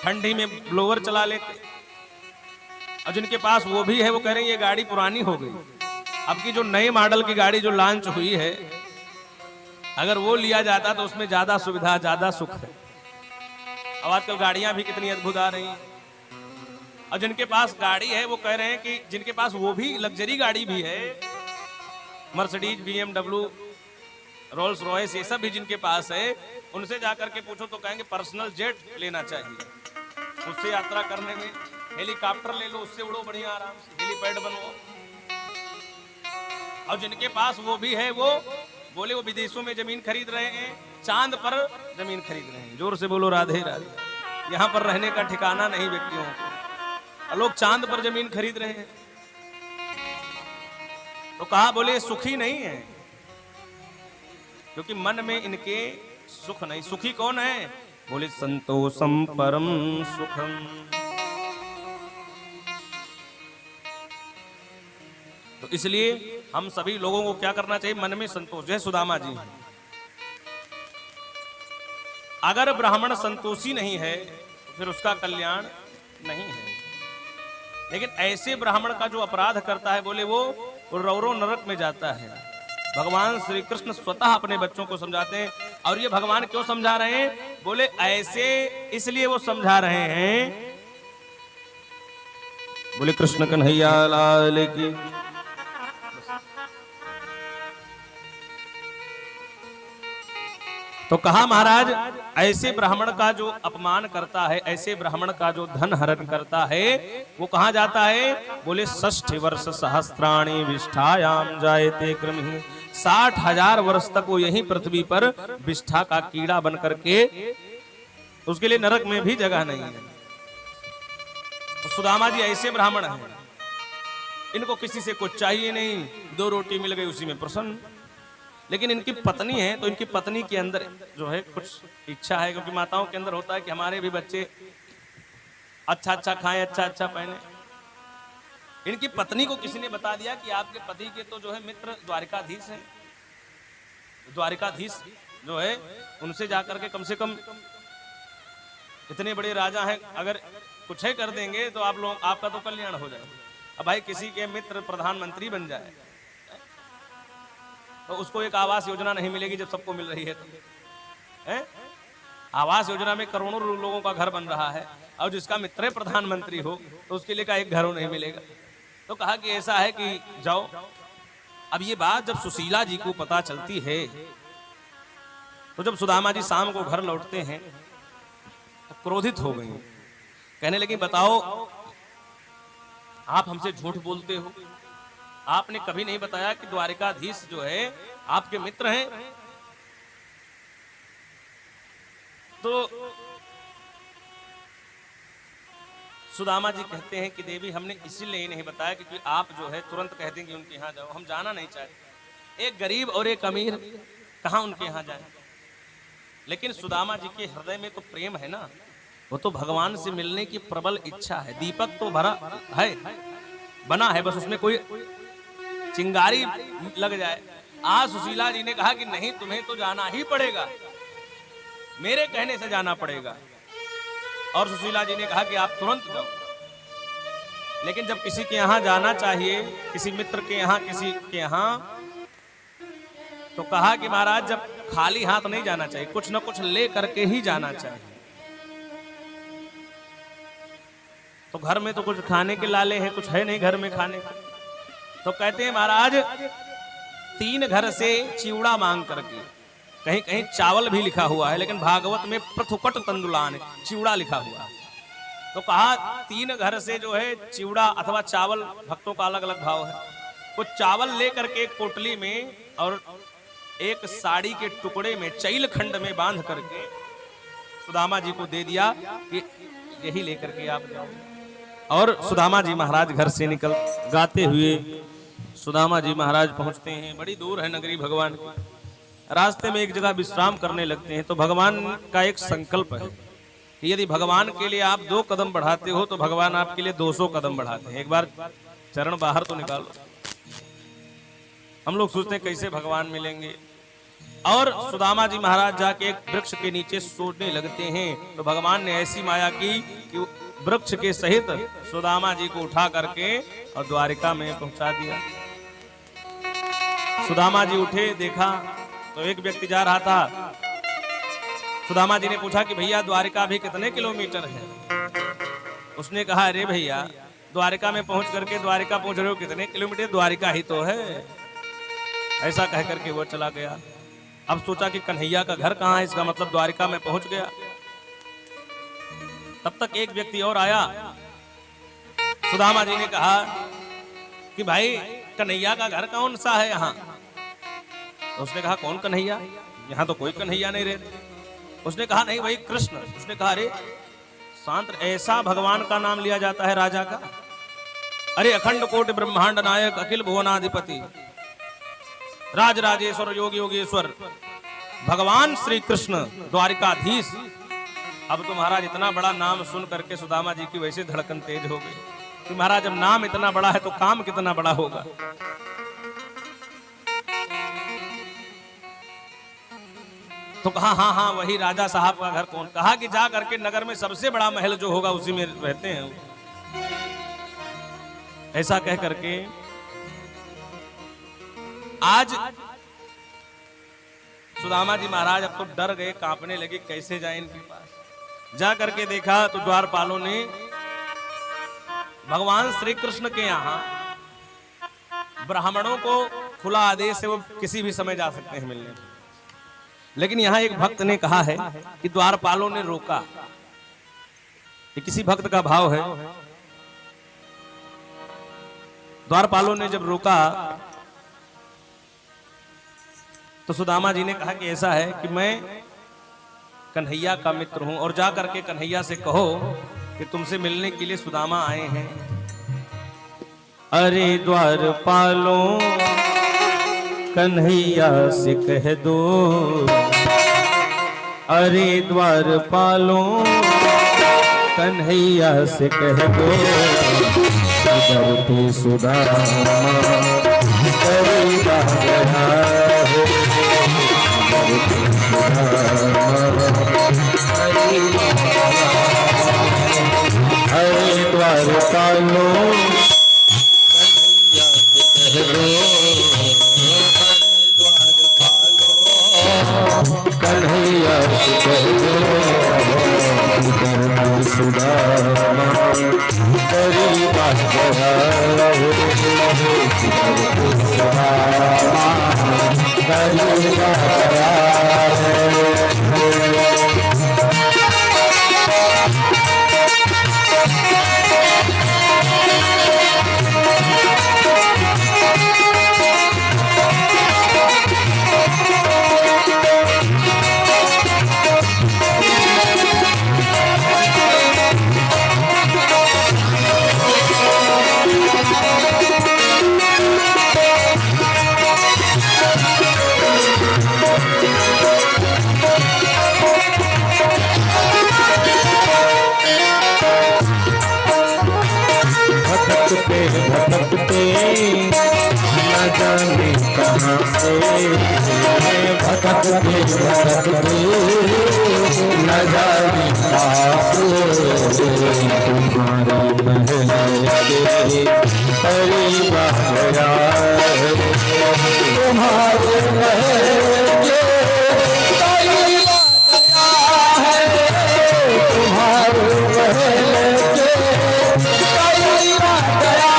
ठंडी में ब्लोअर चला लेते। और जिनके पास वो भी है वो कह रहे हैं ये गाड़ी पुरानी हो गई, अब की जो नए मॉडल की गाड़ी जो लॉन्च हुई है, अगर वो लिया जाता तो उसमें ज्यादा सुविधा, ज्यादा सुख है। अब आजकल गाड़ियां भी कितनी अद्भुत आ रही हैं। और जिनके पास गाड़ी है वो कह रहे हैं कि जिनके पास वो भी लग्जरी गाड़ी भी है, मर्सिडीज, BMW, रोल्स रॉयस, ये सब भी जिनके पास है, उनसे जाकर के पूछो तो कहेंगे पर्सनल जेट लेना चाहिए, उससे यात्रा करने में। हेलीकॉप्टर ले लो, उससे उड़ो बढ़िया आराम से, हेलीपैड बनवाओ। और जिनके पास वो भी है वो बोले वो विदेशों में जमीन खरीद रहे हैं, चांद पर जमीन खरीद रहे हैं। जोर से बोलो राधे राधे। यहाँ पर रहने का ठिकाना नहीं व्यक्तियों को, लोग चांद पर जमीन खरीद रहे हैं। तो कहा बोले सुखी नहीं है, क्योंकि मन में इनके सुख नहीं। सुखी कौन है? बोले संतोषम परम सुखम। तो इसलिए हम सभी लोगों को क्या करना चाहिए? मन में संतोष। जय सुदामा जी, अगर ब्राह्मण संतोषी नहीं है तो फिर उसका कल्याण नहीं है। लेकिन ऐसे ब्राह्मण का जो अपराध करता है, बोले वो रौरो नरक में जाता है। भगवान श्री कृष्ण स्वतः अपने बच्चों को समझाते हैं। और ये भगवान क्यों समझा रहे हैं? बोले ऐसे इसलिए वो समझा रहे हैं, बोले कृष्ण कन्हैया लाल की। तो कहा महाराज ऐसे ब्राह्मण का जो अपमान करता है, ऐसे ब्राह्मण का जो धन हरण करता है, वो कहाँ जाता है? बोले 60 वर्ष सहस्त्राणि विष्ठायाम जायते कृमिः। 60,000 वर्ष तक वो यहीं पृथ्वी पर विष्ठा का कीड़ा बन करके, उसके लिए नरक में भी जगह नहीं है। तो सुदामा जी ऐसे ब्राह्मण हैं, इनको किसी से कुछ चाहिए नहीं, 2 रोटी मिल गई उसी में प्रसन्न। लेकिन इनकी पत्नी है, तो इनकी पत्नी के अंदर जो है कुछ इच्छा है, क्योंकि माताओं के अंदर होता है कि हमारे भी बच्चे अच्छा अच्छा खाएं, अच्छा अच्छा पहने। इनकी पत्नी को किसी ने बता दिया कि आपके पति के तो जो है मित्र द्वारिकाधीश हैं, द्वारिकाधीश जो है उनसे जाकर के कम से कम, इतने बड़े राजा हैं, अगर कुछ है कर देंगे तो आप लोग, आपका तो कल्याण हो जाएगा। अब भाई किसी के मित्र प्रधानमंत्री बन जाए तो उसको एक आवास योजना नहीं मिलेगी जब सबको मिल रही है तो आवास योजना में करोड़ों लोगों का घर बन रहा है, और जिसका मित्र प्रधानमंत्री हो तो उसके लिए का एक घर नहीं मिलेगा। तो कहा कि ऐसा है कि जाओ। अब ये बात जब सुशीला जी को पता चलती है, तो जब सुदामा जी शाम को घर लौटते हैं तो क्रोधित हो गई, कहने लगी बताओ आप हमसे झूठ बोलते हो, आपने कभी नहीं बताया कि द्वारिकाधीश जो है आपके मित्र हैं। तो सुदामा जी कहते हैं कि देवी हमने इसीलिए नहीं बताया क्योंकि आप जो है तुरंत कह देंगे उनके यहाँ जाओ, हम जाना नहीं चाहते। एक गरीब और एक अमीर कहाँ उनके यहाँ जाए। लेकिन सुदामा जी के हृदय में तो प्रेम है ना, वो तो भगवान से मिलने की प्रबल इच्छा है। दीपक तो भरा है, बना है, बस उसमें कोई चिंगारी लग जाए। आज सुशीला जी ने कहा कि नहीं तुम्हें तो जाना ही पड़ेगा, मेरे कहने से जाना पड़ेगा। और सुशीला जी ने कहा कि आप तुरंत जाओ। लेकिन जब किसी के यहाँ जाना चाहिए, किसी मित्र के यहाँ, किसी के यहाँ, तो कहा कि महाराज जब खाली हाथ नहीं जाना चाहिए, कुछ न कुछ ले करके ही जाना चाहिए। तो घर में तो कुछ खाने के लाले हैं, कुछ है नहीं घर में खाने का। तो कहते हैं महाराज 3 घर से चिवड़ा मांग करके, कहीं कहीं चावल भी लिखा हुआ है, लेकिन भागवत में प्रथुकट तंदुलान चिवड़ा लिखा हुआ। तो कहा 3 घर से जो है चिवड़ा अथवा चावल, भक्तों का अलग अलग भाव है, कुछ चावल लेकर के एक पोटली में और एक साड़ी के टुकड़े में चैल खंड में बांध करके सुदामा जी को दे दिया कि यही लेकर के आप जाओ। और सुदामा जी महाराज घर से निकल गाते हुए सुदामा जी महाराज पहुंचते हैं। बड़ी दूर है नगरी भगवान की। रास्ते में एक जगह विश्राम करने लगते हैं। तो भगवान का एक संकल्प है कि यदि भगवान के लिए आप 2 कदम बढ़ाते हो तो भगवान आपके लिए 200 कदम बढ़ाते हैं। एक बार चरण बाहर तो निकालो। हम लोग सोचते हैं कैसे भगवान मिलेंगे। और सुदामा जी महाराज जाके एक वृक्ष के नीचे सोने लगते हैं। तो भगवान ने ऐसी माया की कि वृक्ष के सहित सुदामा जी को उठा करके और द्वारिका में पहुंचा दिया। सुदामा जी उठे, देखा तो एक व्यक्ति जा रहा था। सुदामा जी ने पूछा कि भैया द्वारिका भी कितने किलोमीटर है। उसने कहा अरे भैया द्वारिका में पहुंच करके द्वारिका पहुंच रहे हो, कितने किलोमीटर, द्वारिका ही तो है। ऐसा कह करके वो चला गया। अब सोचा कि कन्हैया का घर कहाँ है, इसका मतलब द्वारिका में पहुंच गया। तब तक एक व्यक्ति और आया। सुदामा जी ने कहा कि भाई कन्हैया का घर कौन सा है यहाँ। तो उसने कहा कौन कन्हैया, यहाँ तो कोई कन्हैया नहीं रहते। उसने कहा नहीं वही कृष्ण। उसने कहा अरे शांत, ऐसा भगवान का नाम लिया जाता है राजा का। अरे अखंड कोटि ब्रह्मांड नायक अखिल भुवनाधिपति राज राजेश्वर योगी योगेश्वर भगवान श्री कृष्ण द्वारिकाधीश। अब तो महाराज इतना बड़ा नाम सुन करके सुदामा जी की वैसे धड़कन तेज हो गई कि महाराज जब नाम इतना बड़ा है तो काम कितना बड़ा होगा। तो कहा हाँ हाँ वही राजा साहब का घर कौन। कहा कि जा करके नगर में सबसे बड़ा महल जो होगा उसी में रहते हैं। ऐसा कह करके आज सुदामा जी महाराज अब तो डर गए, कांपने लगे, कैसे जाए इनके पास। जा करके देखा तो द्वारपालों ने भगवान श्री कृष्ण के यहाँ ब्राह्मणों को खुला आदेश है, वो किसी भी समय जा सकते हैं मिलने। लेकिन यहाँ एक भक्त ने कहा है कि द्वारपालों ने रोका। ये किसी भक्त का भाव है। द्वारपालों ने जब रोका तो सुदामा जी ने कहा कि ऐसा है कि मैं कन्हैया का मित्र हूं और जा करके कन्हैया से कहो कि तुमसे मिलने के लिए सुदामा आए हैं। अरे द्वारपालों कन्हैया से कह दो, अरे द्वारपालों कन्हैया से कह दो, इधर सुदामा हरे द्वारपालों कन्हैया से कह दो, कन्हैया से कह दो, इधर सुदामा तेरी बात जाने कहाँ से भटकते भटकते न जाने कहाँ से तुम्हारे महल के करीब आ गया तुम्हारे महल के करीब आ गया है तुम्हारे महल के करीब आ गया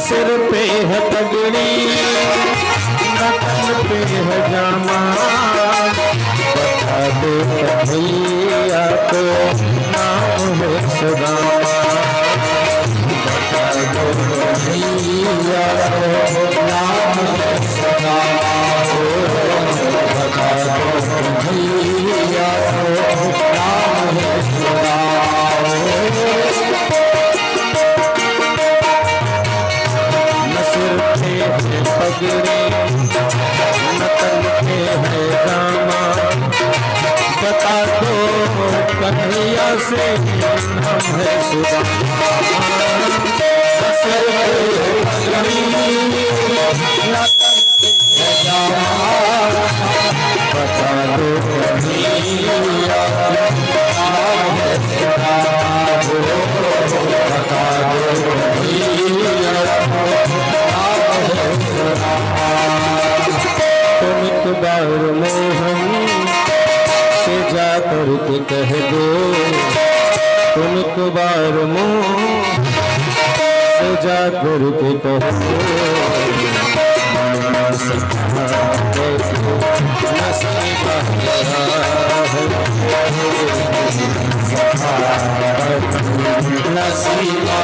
सिर पे है पगड़ी न तन पे है जामा बता दो भैया को नाम है सुदामा बता दो भैया को नाम है सुदामा बता दो भैया को नाम है सुदामा पगड़ी नकल के है जामा बता दो कन्हैया से हम है सुदामा पगड़ी नकल के है जामा बता दो कन्हैया हम है सुदामा बता दो तुम एक बार मोहन से जा करके कह दो तुम एक बार मोहन से जा करके कह दो नसीबा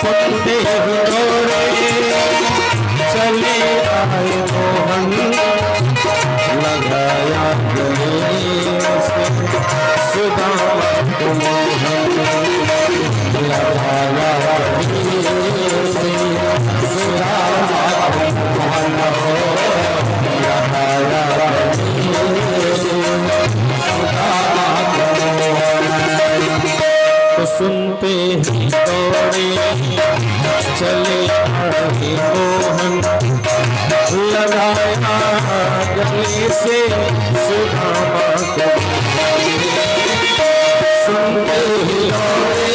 सुनते ही दौड़े चले आगे मोहन लगाया गले से सुदामा को सुनते ही दौड़े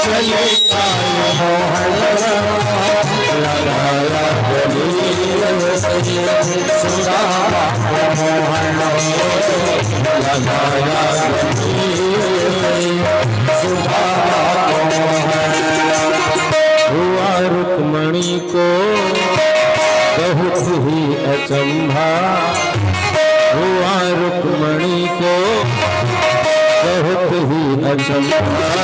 चले आए मोहन लगाया गले से सुदामा को मोहन लगाया हुआ रुक्मणी को बहुत ही अचंभा हुआ रुक्मणी को बहुत ही अचंभा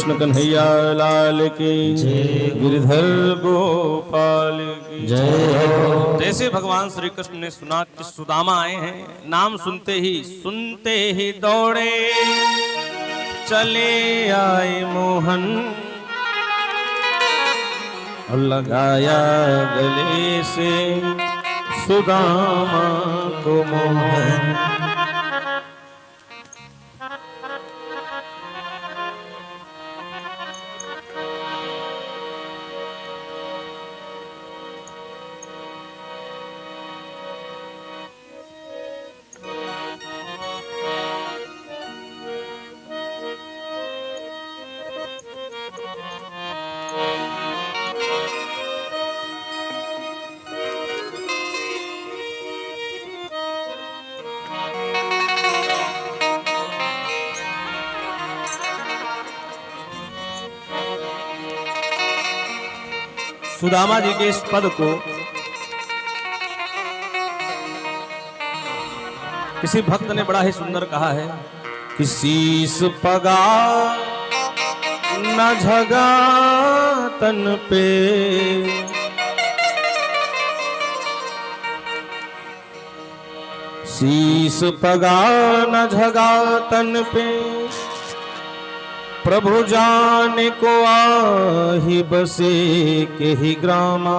कृष्ण कन्हैया लाल की गिरधर गोपाल की जय। जैसे भगवान श्री कृष्ण ने सुना कि सुदामा आए हैं, नाम सुनते ही दौड़े चले आए मोहन और लगाया गले से सुदामा को मोहन। सुदामा जी के इस पद को किसी भक्त ने बड़ा ही सुंदर कहा है कि शीस पगा न झगा तन पे, शीस पगा न झगा तन पे, प्रभु जाने को आही बसे के ही ग्रामा,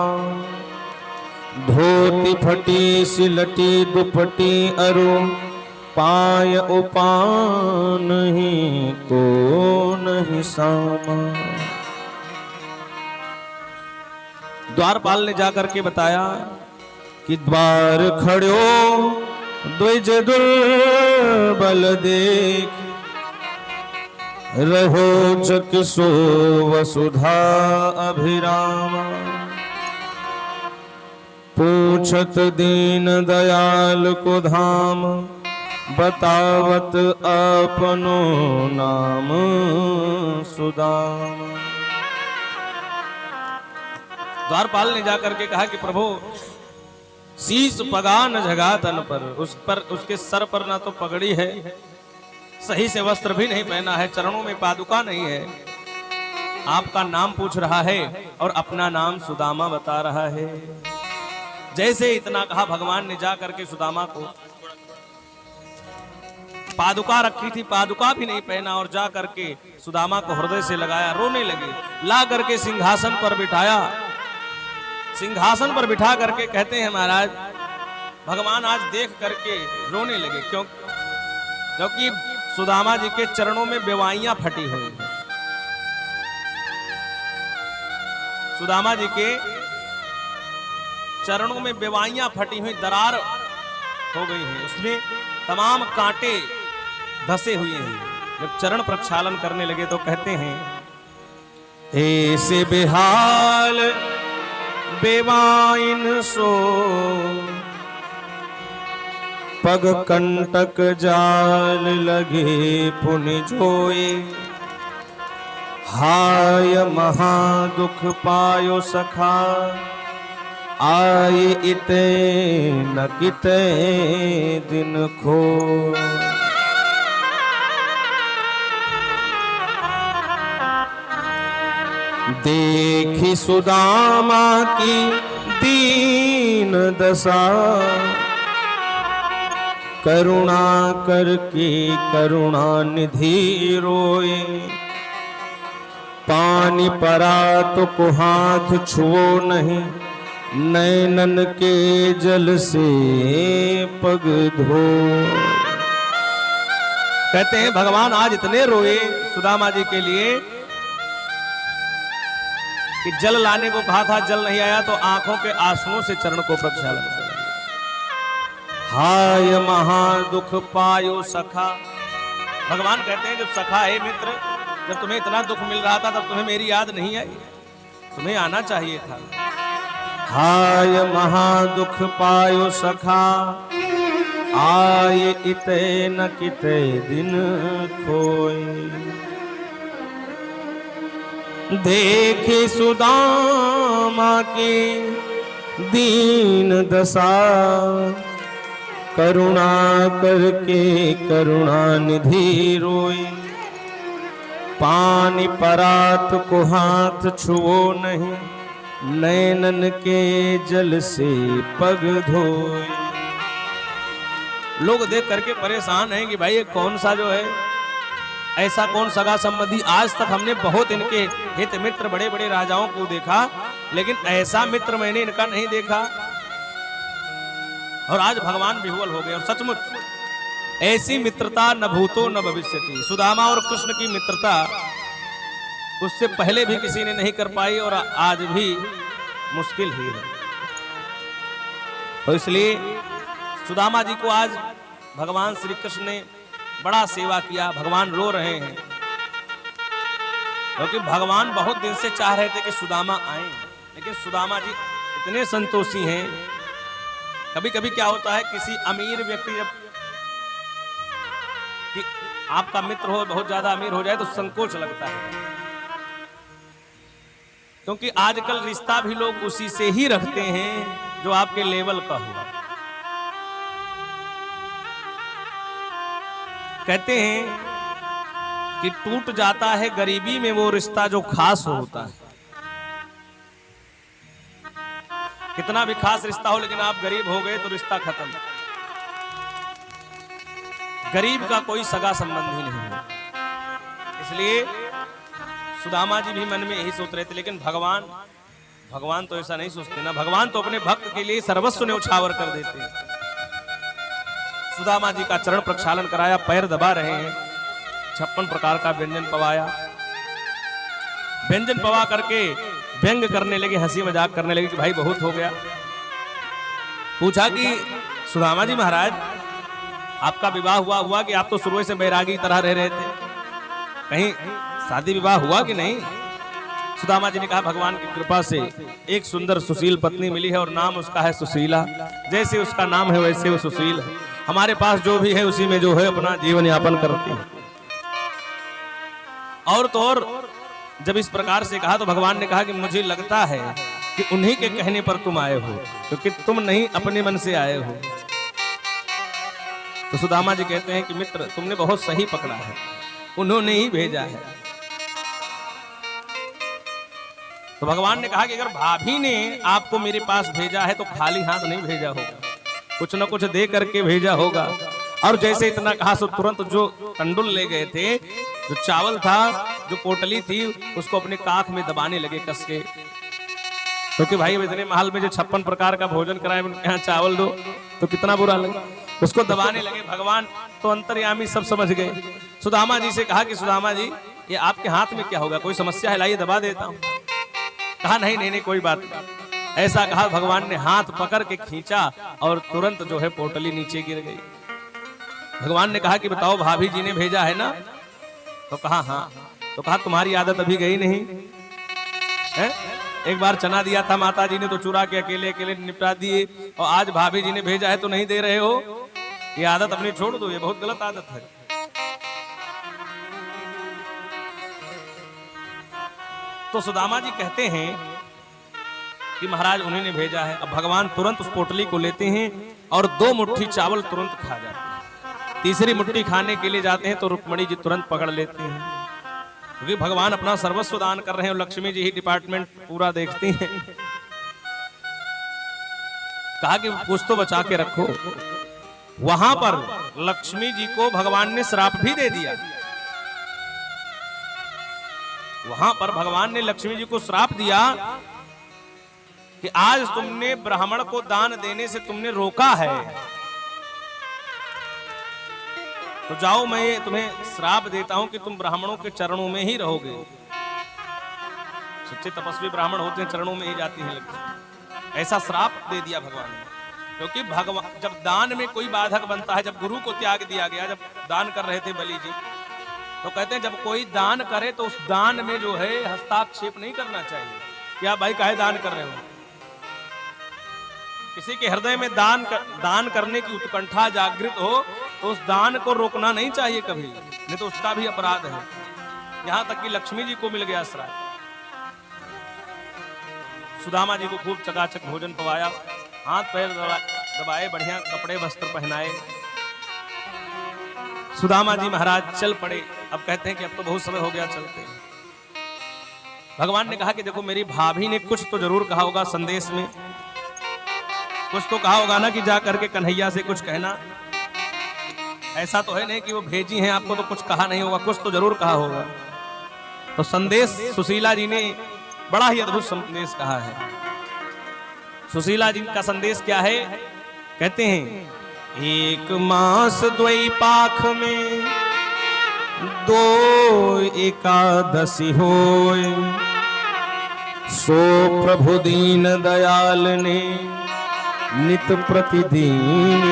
धोती फटी सिलटी दुपटी अरु पाय उपान ही को नहीं सामा। द्वारपाल ने जाकर के बताया कि द्वार खड़ो द्विज दुर्बल देख, रहो चक्षु वसुधा अभिरामा, पूछत दीन दयाल को धाम, बतावत अपनो नाम सुदामा। द्वारपाल ने जाकर के कहा कि प्रभु शीस पगा न झगा तन पर, उसके सर पर ना तो पगड़ी है, सही से वस्त्र भी नहीं पहना है, चरणों में पादुका नहीं है, आपका नाम पूछ रहा है और अपना नाम सुदामा बता रहा है। जैसे इतना कहा भगवान ने जा करके सुदामा को पादुका रखी थी, पादुका भी नहीं पहना और जा करके सुदामा को हृदय से लगाया, रोने लगे, ला करके सिंहासन पर बिठाया, सिंहासन पर बिठा करके कहते हैं महाराज भगवान आज देख करके रोने लगे, क्योंकि सुदामा जी के चरणों में बेवाइयां फटी हुई हैं। सुदामा जी के चरणों में बेवाइयां फटी हुई, दरार हो गई है, उसमें तमाम कांटे धसे हुए हैं। जब चरण प्रक्षालन करने लगे तो कहते हैं ऐसे बेहाल बेवाइन सो, पग कंटक जाल लगे पुनि जोए, हाय महा दुख पायो सखा, आए इते न किते दिन खो। देखी सुदामा की दीन दशा, करुणा करके करुणा निधि रोए, पानी परा तो को हाथ छुओ नहीं, नैनन के जल से पग धो। कहते हैं भगवान आज इतने रोए सुदामा जी के लिए कि जल लाने को कहा था, जल नहीं आया तो आंखों के आंसुओं से चरण को प्रक्षालन कर। हाय महा दुख पायो सखा, भगवान कहते हैं जब सखा है मित्र, जब तुम्हें इतना दुख मिल रहा था तब तुम्हें मेरी याद नहीं आई, तुम्हें आना चाहिए था। हाय महा दुख पायो सखा, आए इते न किते दिन खोए। देखे सुदामा की दीन दशा, करुणा करके करुणा निधि रोए, पानी परात को हाथ छुओ नहीं, नैनन के जल से पग धोए। लोग देख करके परेशान हैं कि भाई ये कौन सा जो है, ऐसा कौन सगा संबंधी। आज तक हमने बहुत इनके हित मित्र बड़े बड़े राजाओं को देखा, लेकिन ऐसा मित्र मैंने इनका नहीं देखा। और आज भगवान विह्वल हो गए। और सचमुच ऐसी मित्रता न भूतो न भविष्यति। सुदामा और कृष्ण की मित्रता उससे पहले भी किसी ने नहीं कर पाई और आज भी मुश्किल ही है। तो इसलिए सुदामा जी को आज भगवान श्री कृष्ण ने बड़ा सेवा किया। भगवान रो रहे हैं क्योंकि भगवान बहुत दिन से चाह रहे थे कि सुदामा आए, लेकिन सुदामा जी इतने संतोषी हैं। कभी कभी क्या होता है, किसी अमीर व्यक्ति जब कि आपका मित्र हो, बहुत ज्यादा अमीर हो जाए तो संकोच लगता है, क्योंकि आजकल रिश्ता भी लोग उसी से ही रखते हैं जो आपके लेवल का हो। कहते हैं कि टूट जाता है गरीबी में वो रिश्ता जो खास होता है। कितना भी खास रिश्ता हो, लेकिन आप गरीब हो गए तो रिश्ता खत्म। गरीब का कोई सगा संबंधी नहीं है। इसलिए सुदामा जी भी मन में यही सोच रहे थे, लेकिन भगवान तो ऐसा नहीं सोचते ना। भगवान तो अपने भक्त के लिए सर्वस्व न्यौछावर कर देते हैं। सुदामा जी का चरण प्रक्षालन कराया, पैर दबा रहे हैं, 56 प्रकार का व्यंजन पवाया। व्यंजन पवा करके व्यंग करने लगे, हंसी मजाक करने लगे कि भाई बहुत हो गया। पूछा कि सुदामा जी महाराज, आपका विवाह हुआ कि आप तो शुरू से बैरागी तरह रह रहे थे, कहीं शादी विवाह हुआ कि नहीं? सुदामा जी ने कहा, भगवान की कृपा से एक सुंदर सुशील पत्नी मिली है और नाम उसका है सुशीला। जैसे उसका नाम है वैसे वो सुशील है। हमारे पास जो भी है उसी में जो है अपना जीवन यापन करती है। और तो और जब इस प्रकार से कहा तो भगवान ने कहा कि मुझे लगता है कि उन्हीं के कहने पर तुम आए हो, क्योंकि तुम नहीं अपने मन से आए हो। तो सुदामा जी कहते हैं कि मित्र, तुमने बहुत सही पकड़ा है, उन्होंने ही भेजा है। तो भगवान ने कहा कि अगर भाभी ने आपको मेरे पास भेजा है तो खाली हाथ नहीं भेजा होगा, कुछ न कुछ दे करके भेजा होगा। और जैसे इतना कहा सो तुरंत जो कंडुल ले गए थे, जो चावल था, जो पोटली थी, उसको अपने काख में दबाने लगे कस के, क्योंकि भाई इतने महल में जो 56 प्रकार का भोजन कराए, यहाँ चावल दो तो कितना बुरा लगे। उसको दबाने लगे। भगवान तो अंतर्यामी सब समझ गए। सुदामा जी से कहा कि सुदामा जी, ये आपके हाथ में क्या होगा, कोई समस्या है, लाइए दबा देता हूं। कहा नहीं कोई बात नहीं। ऐसा कहा, भगवान ने हाथ पकड़ के खींचा और तुरंत जो है पोटली नीचे गिर गई। भगवान ने कहा कि बताओ भाभी जी ने भेजा है ना? तो कहा हाँ। तो कहा तुम्हारी आदत अभी गई नहीं है? एक बार चना दिया था माता जी ने तो चुरा के अकेले अकेले निपटा दिए, और आज भाभी जी ने भेजा है तो नहीं दे रहे हो। ये आदत अपनी छोड़ दो, ये बहुत गलत आदत है। तो सुदामा जी कहते हैं कि महाराज उन्होंने भेजा है। अब भगवान तुरंत उस पोटली को लेते हैं और 2 मुट्ठी चावल तुरंत खा जाते हैं। तीसरी मुट्ठी खाने के लिए जाते हैं तो रुक्मणी जी तुरंत पकड़ लेते हैं, क्योंकि भगवान अपना सर्वस्व दान कर रहे हैं और लक्ष्मी जी ही डिपार्टमेंट पूरा देखती हैं। कहा कि कुछ तो बचा के रखो। वहां पर लक्ष्मी जी को भगवान ने श्राप भी दे दिया। वहां पर भगवान ने लक्ष्मी जी को श्राप दिया कि आज तुमने ब्राह्मण को दान देने से तुमने रोका है, तो जाओ मैं तुम्हें श्राप देता हूं कि तुम ब्राह्मणों के चरणों में ही रहोगे। सच्चे तपस्वी ब्राह्मण होते हैं, चरणों में ही जाती है लक्ष्मी। ऐसा श्राप दे दिया भगवान ने, क्योंकि भगवान जब दान में कोई बाधक बनता है, जब गुरु को त्याग दिया गया, जब दान कर रहे थे बलि जी, तो कहते हैं जब कोई दान करे तो उस दान में जो है हस्ताक्षेप नहीं करना चाहिए कि आप भाई काहे दान कर रहे हो। किसी के हृदय में दान करने की उत्कंठा जागृत हो तो उस दान को रोकना नहीं चाहिए कभी, नहीं तो उसका भी अपराध है। यहां तक कि लक्ष्मी जी को मिल गया श्राप। सुदामा जी को खूब चकाचक भोजन पवाया, हाथ पैर दबाए, बढ़िया कपड़े वस्त्र पहनाए। सुदामा जी महाराज चल पड़े अब कहते हैं कि अब तो बहुत समय हो गया, चलते हैं। भगवान ने कहा कि देखो मेरी भाभी ने कुछ तो जरूर कहा होगा संदेश में, कुछ तो कहा होगा ना कि जा करके कन्हैया से कुछ कहना। ऐसा तो है नहीं कि वो भेजी हैं आपको तो कुछ कहा नहीं होगा, कुछ तो जरूर कहा होगा। तो संदेश सुशीला जी ने बड़ा ही अद्भुत संदेश कहा है। सुशीला जी का संदेश क्या है? कहते हैं, एक मास द्वैपाख में दो एकादशी होए, सो प्रभु दीन दयाल ने नित प्रतिदिन।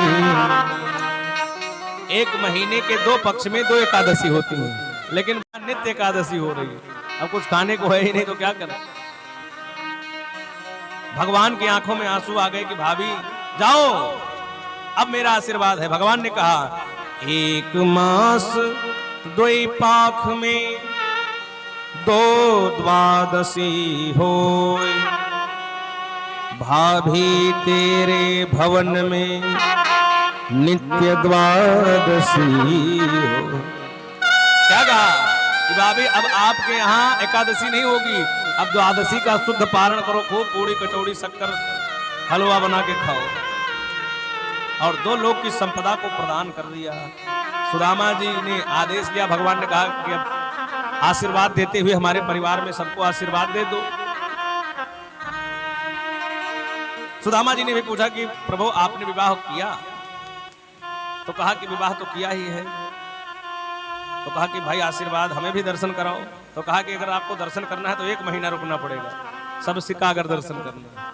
एक महीने के 2 पक्ष में 2 एकादशी होती है, लेकिन नित्य एकादशी हो रही है। अब कुछ खाने को है ही नहीं तो क्या करें। भगवान की आंखों में आंसू आ गए कि भाभी जाओ, अब मेरा आशीर्वाद है। भगवान ने कहा, एक मास द्वैपाख में 2 द्वादशी होए, भाभी तेरे भवन में नित्य द्वादशी हो। क्या कहा कि भाभी अब आपके यहाँ एकादशी नहीं होगी, अब द्वादशी का शुद्ध पारण करो, खूब पूरी कचौड़ी शक्कर हलवा बना के खाओ। और 2 लोग की संपदा को प्रदान कर दिया। सुदामा जी ने आदेश दिया, भगवान ने कहा कि अब आशीर्वाद देते हुए हमारे परिवार में सबको आशीर्वाद दे दो। सुदामा जी ने भी पूछा कि प्रभु आपने विवाह किया? तो कहा कि विवाह तो किया ही है। तो कहा कि भाई आशीर्वाद हमें भी दर्शन कराओ। तो कहा कि अगर आपको दर्शन करना है तो 1 महीना रुकना पड़ेगा, सब सिक्का अगर दर्शन करना है।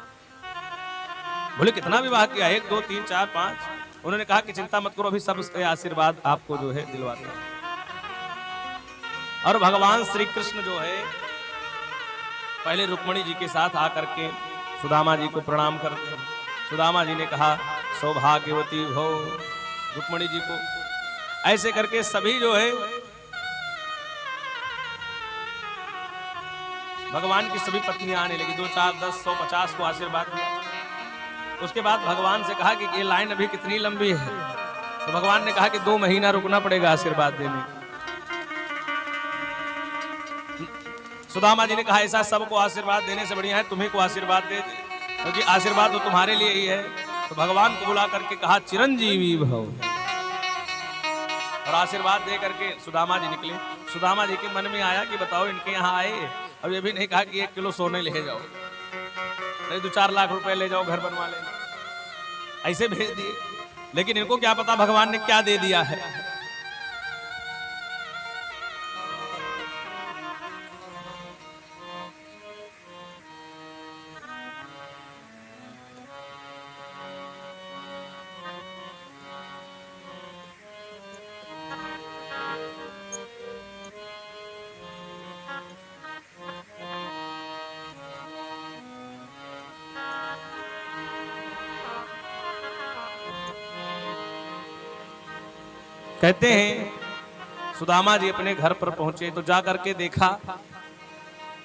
बोले कितना विवाह किया? 1 2 3 4 5। उन्होंने कहा कि चिंता मत करो, अभी सब आशीर्वाद आपको जो है दिलवाते हैं। और भगवान श्री कृष्ण जो है पहले रुक्मिणी जी के साथ आकर के सुदामा जी को प्रणाम करते हैं। सुदामा जी ने कहा, सौभाग्यवती भो रुक्मिणी जी को। ऐसे करके सभी जो है भगवान की सभी पत्नियां आने लगी। 2 4 10 100 50 को आशीर्वाद दिया। उसके बाद भगवान से कहा कि ये लाइन अभी कितनी लंबी है? तो भगवान ने कहा कि 2 महीना रुकना पड़ेगा आशीर्वाद देने। सुदामा जी ने कहा, ऐसा सबको आशीर्वाद देने से बढ़िया है तुम्ही को आशीर्वाद दे दे, क्योंकि आशीर्वाद तो तुम्हारे लिए ही है। तो भगवान को बुला करके कहा, चिरंजीवी भव। और आशीर्वाद दे करके सुदामा जी निकले। सुदामा जी के मन में आया कि बताओ इनके यहाँ आए और ये भी नहीं कहा कि 1 किलो सोने ले जाओ, नहीं 2-4 लाख रुपए ले जाओ, घर बनवा लेना, ऐसे भेज दिए। लेकिन इनको क्या पता भगवान ने क्या दे दिया है। कहते हैं सुदामा जी अपने घर पर पहुंचे तो जा करके देखा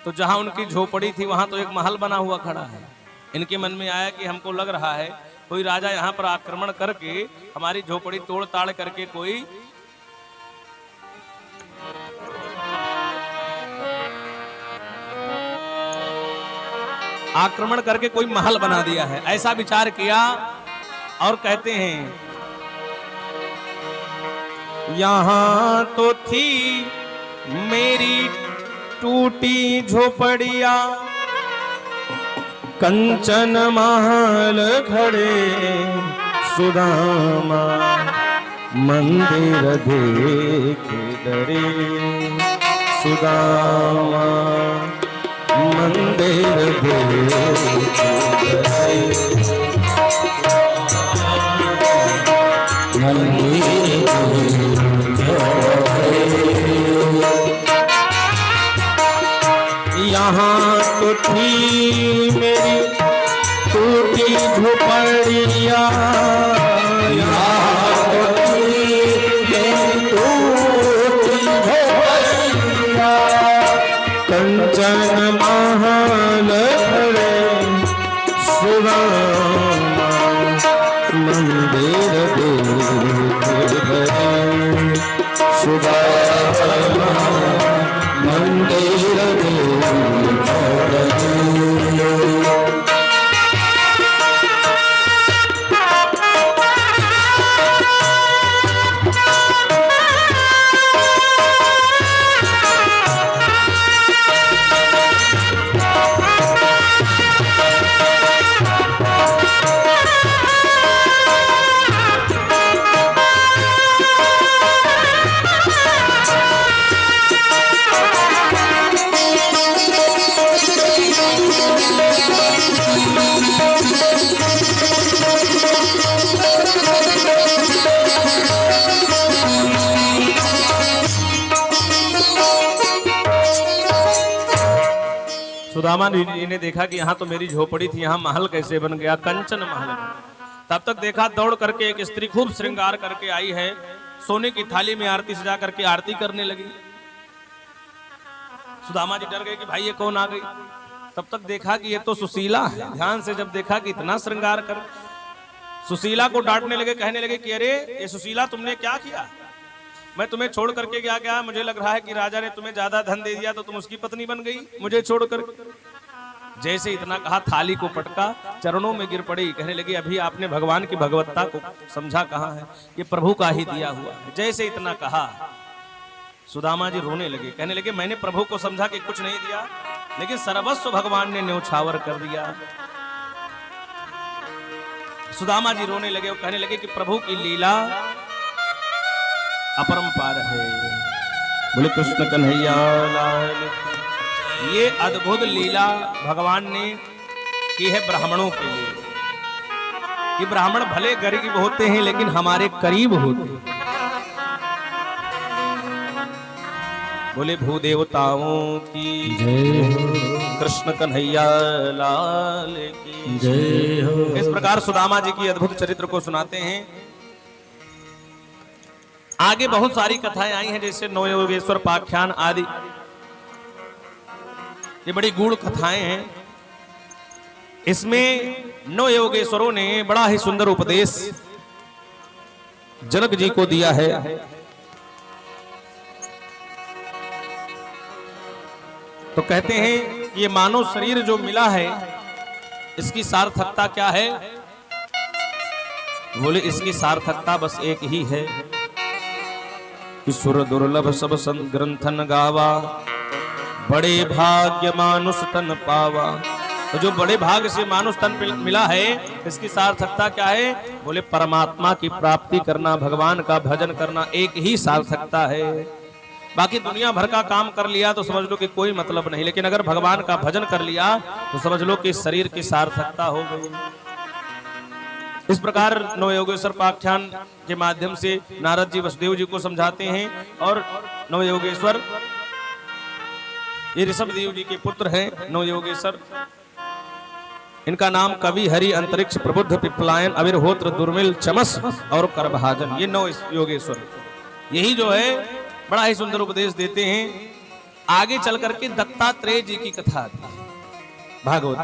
तो जहां उनकी झोपड़ी थी वहां तो एक महल बना हुआ खड़ा है। इनके मन में आया कि हमको लग रहा है कोई राजा यहाँ पर आक्रमण करके हमारी झोपड़ी तोड़ ताड़ करके कोई महल बना दिया है, ऐसा विचार किया। और कहते हैं यहाँ तो थी मेरी टूटी झोपड़िया, कंचन महल खड़े सुदामा, मंदिर देखे डरे सुदामा, मंदिर देखे डरे। यहाँ तो थी मेरी टूटी झोपड़िया, यहाँ तो थी मेरी टूटी झोपड़िया, कंचन महल खड़े सुदामा, मंदिर देखे सुदामा। सुदामा जी ने देखा कि यहाँ तो मेरी झोपड़ी थी, यहाँ महल कैसे बन गया, कंचन महल बना। तब तक देखा दौड़ करके एक स्त्री खूब श्रृंगार करके आई है, सोने की थाली में आरती सजा करके आरती करने लगी। सुदामा जी डर गए कि भाई ये कौन आ गई। तब तक देखा कि ये तो सुशीला है। ध्यान से जब देखा कि इतना श्रृंगार कर, सुशीला को डांटने लगे, कहने लगे कि अरे ये सुशीला तुमने क्या किया, मैं तुम्हें छोड़ करके क्या, मुझे लग रहा है कि राजा ने तुम्हें ज्यादा धन दे दिया तो तुम उसकी पत्नी बन गई मुझे छोड़कर। जैसे इतना कहा थाली को पटका, चरणों में गिर पड़ी, कहने लगी अभी आपने भगवान की भगवत्ता को समझा कहाँ है, ये प्रभु का ही दिया हुआ है। जैसे इतना कहा सुदामा जी रोने लगे, कहने लगे मैंने प्रभु को समझा कि कुछ नहीं दिया, लेकिन सर्वस्व भगवान ने न्योछावर कर दिया। सुदामा जी रोने लगे और कहने लगे कि प्रभु की लीला अपरंपार है। बोले कृष्ण कन्हैया लाल की। ये अद्भुत लीला भगवान ने की है ब्राह्मणों के लिए, कि ब्राह्मण भले गरीब होते हैं लेकिन हमारे करीब होते हैं। बोले भूदेवताओं की जय हो, कृष्ण कन्हैया लाल की जय हो। इस प्रकार सुदामा जी की अद्भुत चरित्र को सुनाते हैं। आगे बहुत सारी कथाएं आई हैं, जैसे नवयोगेश्वर पाख्यान आदि, ये बड़ी गूढ़ कथाएं हैं। इसमें नवयोगेश्वरों ने बड़ा ही सुंदर उपदेश जनक जी को दिया है। तो कहते हैं ये मानव शरीर जो मिला है इसकी सार्थकता क्या है। बोले इसकी सार्थकता बस एक ही है कि सुर दुर्लभ सब ग्रंथन गावा, बड़े भाग्य मानुष तन पावा। तो जो बड़े भाग्य से मानुष तन मिला है इसकी सार्थकता क्या है। बोले परमात्मा की प्राप्ति करना, भगवान का भजन करना, एक ही सार्थकता है। बाकी दुनिया भर का काम कर लिया तो समझ लो कि कोई मतलब नहीं, लेकिन अगर भगवान का भजन कर लिया तो समझ लो कि शरीर की सार्थकता हो गई। इस प्रकार नवयोगेश्वर पाख्यान के माध्यम से नारद जी वसुदेव जी को समझाते हैं। और नवयोगेश्वर ये ऋषभदेव जी के पुत्र हैं नवयोगेश्वर। इनका नाम कवि, हरि, अंतरिक्ष, प्रबुद्ध, पिप्पलायन, अविर्होत्र, दुर्मिल, चमस और करभाजन, ये नव योगेश्वर। यही जो है बड़ा ही सुंदर उपदेश देते हैं। आगे चल करके दत्तात्रेय जी की कथा आती है भागवत।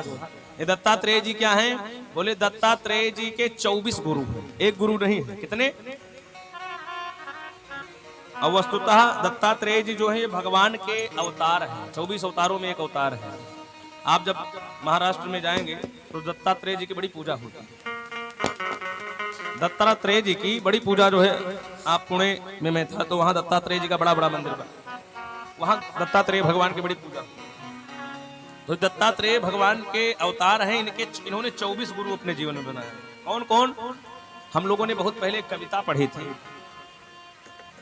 ये दत्तात्रेय जी क्या हैं। बोले दत्तात्रेय जी के 24 गुरु हैं, एक गुरु नहीं है। कितने। और वस्तुतः दत्तात्रेय जी जो है ये भगवान के अवतार हैं, 24 अवतारों में एक अवतार है। आप जब महाराष्ट्र में जाएंगे तो दत्तात्रेय जी की बड़ी पूजा होती है। दत्तात्रेय जी की बड़ी पूजा जो है, आप पुणे में मैं था तो वहां दत्तात्रेय जी का बड़ा बड़ा मंदिर बना, वहां दत्तात्रेय भगवान की बड़ी पूजा। तो दत्तात्रेय भगवान के अवतार हैं। इन्होंने 24 गुरु अपने जीवन में बनाए। कौन कौन। हम लोगों ने बहुत पहले कविता पढ़ी थी।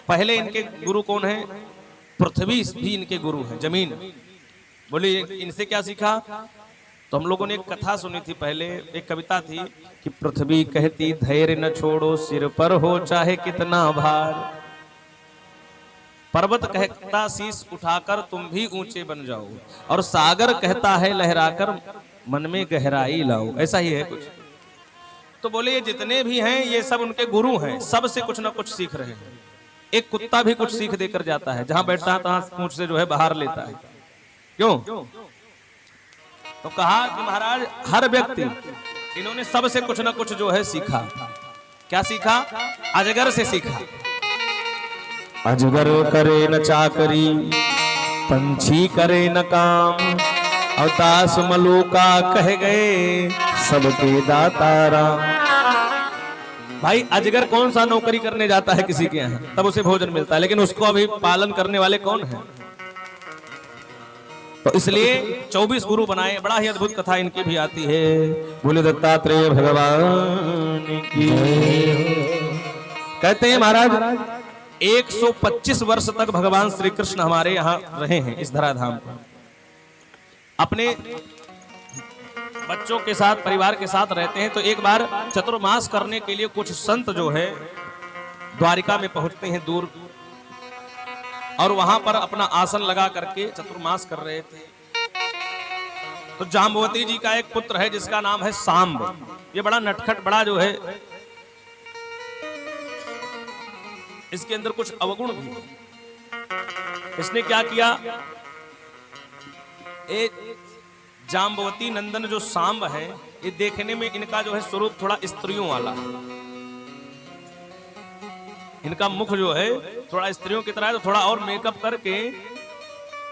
पहले इनके गुरु कौन है। पृथ्वी भी इनके गुरु है, जमीन। बोले इनसे क्या सीखा। तो हम लोगों ने एक कथा सुनी थी पहले, एक कविता थी कि पृथ्वी कहती धैर्य न छोड़ो, सिर पर हो चाहे कितना भार। पर्वत कहता शीश उठाकर तुम भी ऊंचे बन जाओ, और सागर कहता है लहराकर मन में गहराई लाओ। ऐसा ही है कुछ। तो बोले ये जितने भी हैं ये सब उनके गुरु हैं, सब से कुछ ना कुछ सीख रहे हैं। एक कुत्ता भी कुछ सीख देकर जाता है, जहां बैठता है तहां पूंछ से जो है बाहर लेता है। क्यों। तो कहा कि महाराज हर व्यक्ति, इन्होंने सबसे कुछ ना कुछ जो है सीखा। क्या सीखा। अजगर से सीखा। अजगर करे न चाकरी, पंछी करे न काम, अवतास मलूका कह गए सबके दाता राम। भाई अजगर कौन सा नौकरी करने जाता है किसी के यहाँ, तब उसे भोजन मिलता है, लेकिन उसको अभी पालन करने वाले कौन है। तो इसलिए 24 गुरु बनाए। बड़ा ही अद्भुत कथा इनकी भी आती है। बोले दत्तात्रेय भगवान की। कहते हैं महाराज 125 वर्ष तक भगवान श्री कृष्ण हमारे यहाँ रहे हैं इस धराधाम पर। अपने बच्चों के साथ, परिवार के साथ रहते हैं। तो एक बार चतुर्मास करने के लिए कुछ संत जो है द्वारिका में पहुंचते हैं दूर, और वहां पर अपना आसन लगा करके चतुर्मास कर रहे थे। तो जाम्बवती जी का एक पुत्र है जिसका नाम है सांब। ये बड़ा नटखट, बड़ा जो है इसके अंदर कुछ अवगुण भी है। इसने क्या किया, जाम्बवती नंदन जो सांब है, ये देखने में इनका जो है स्वरूप थोड़ा स्त्रियों वाला है। इनका मुख जो है थोड़ा स्त्रियों की तरह है, तो थोड़ा और मेकअप करके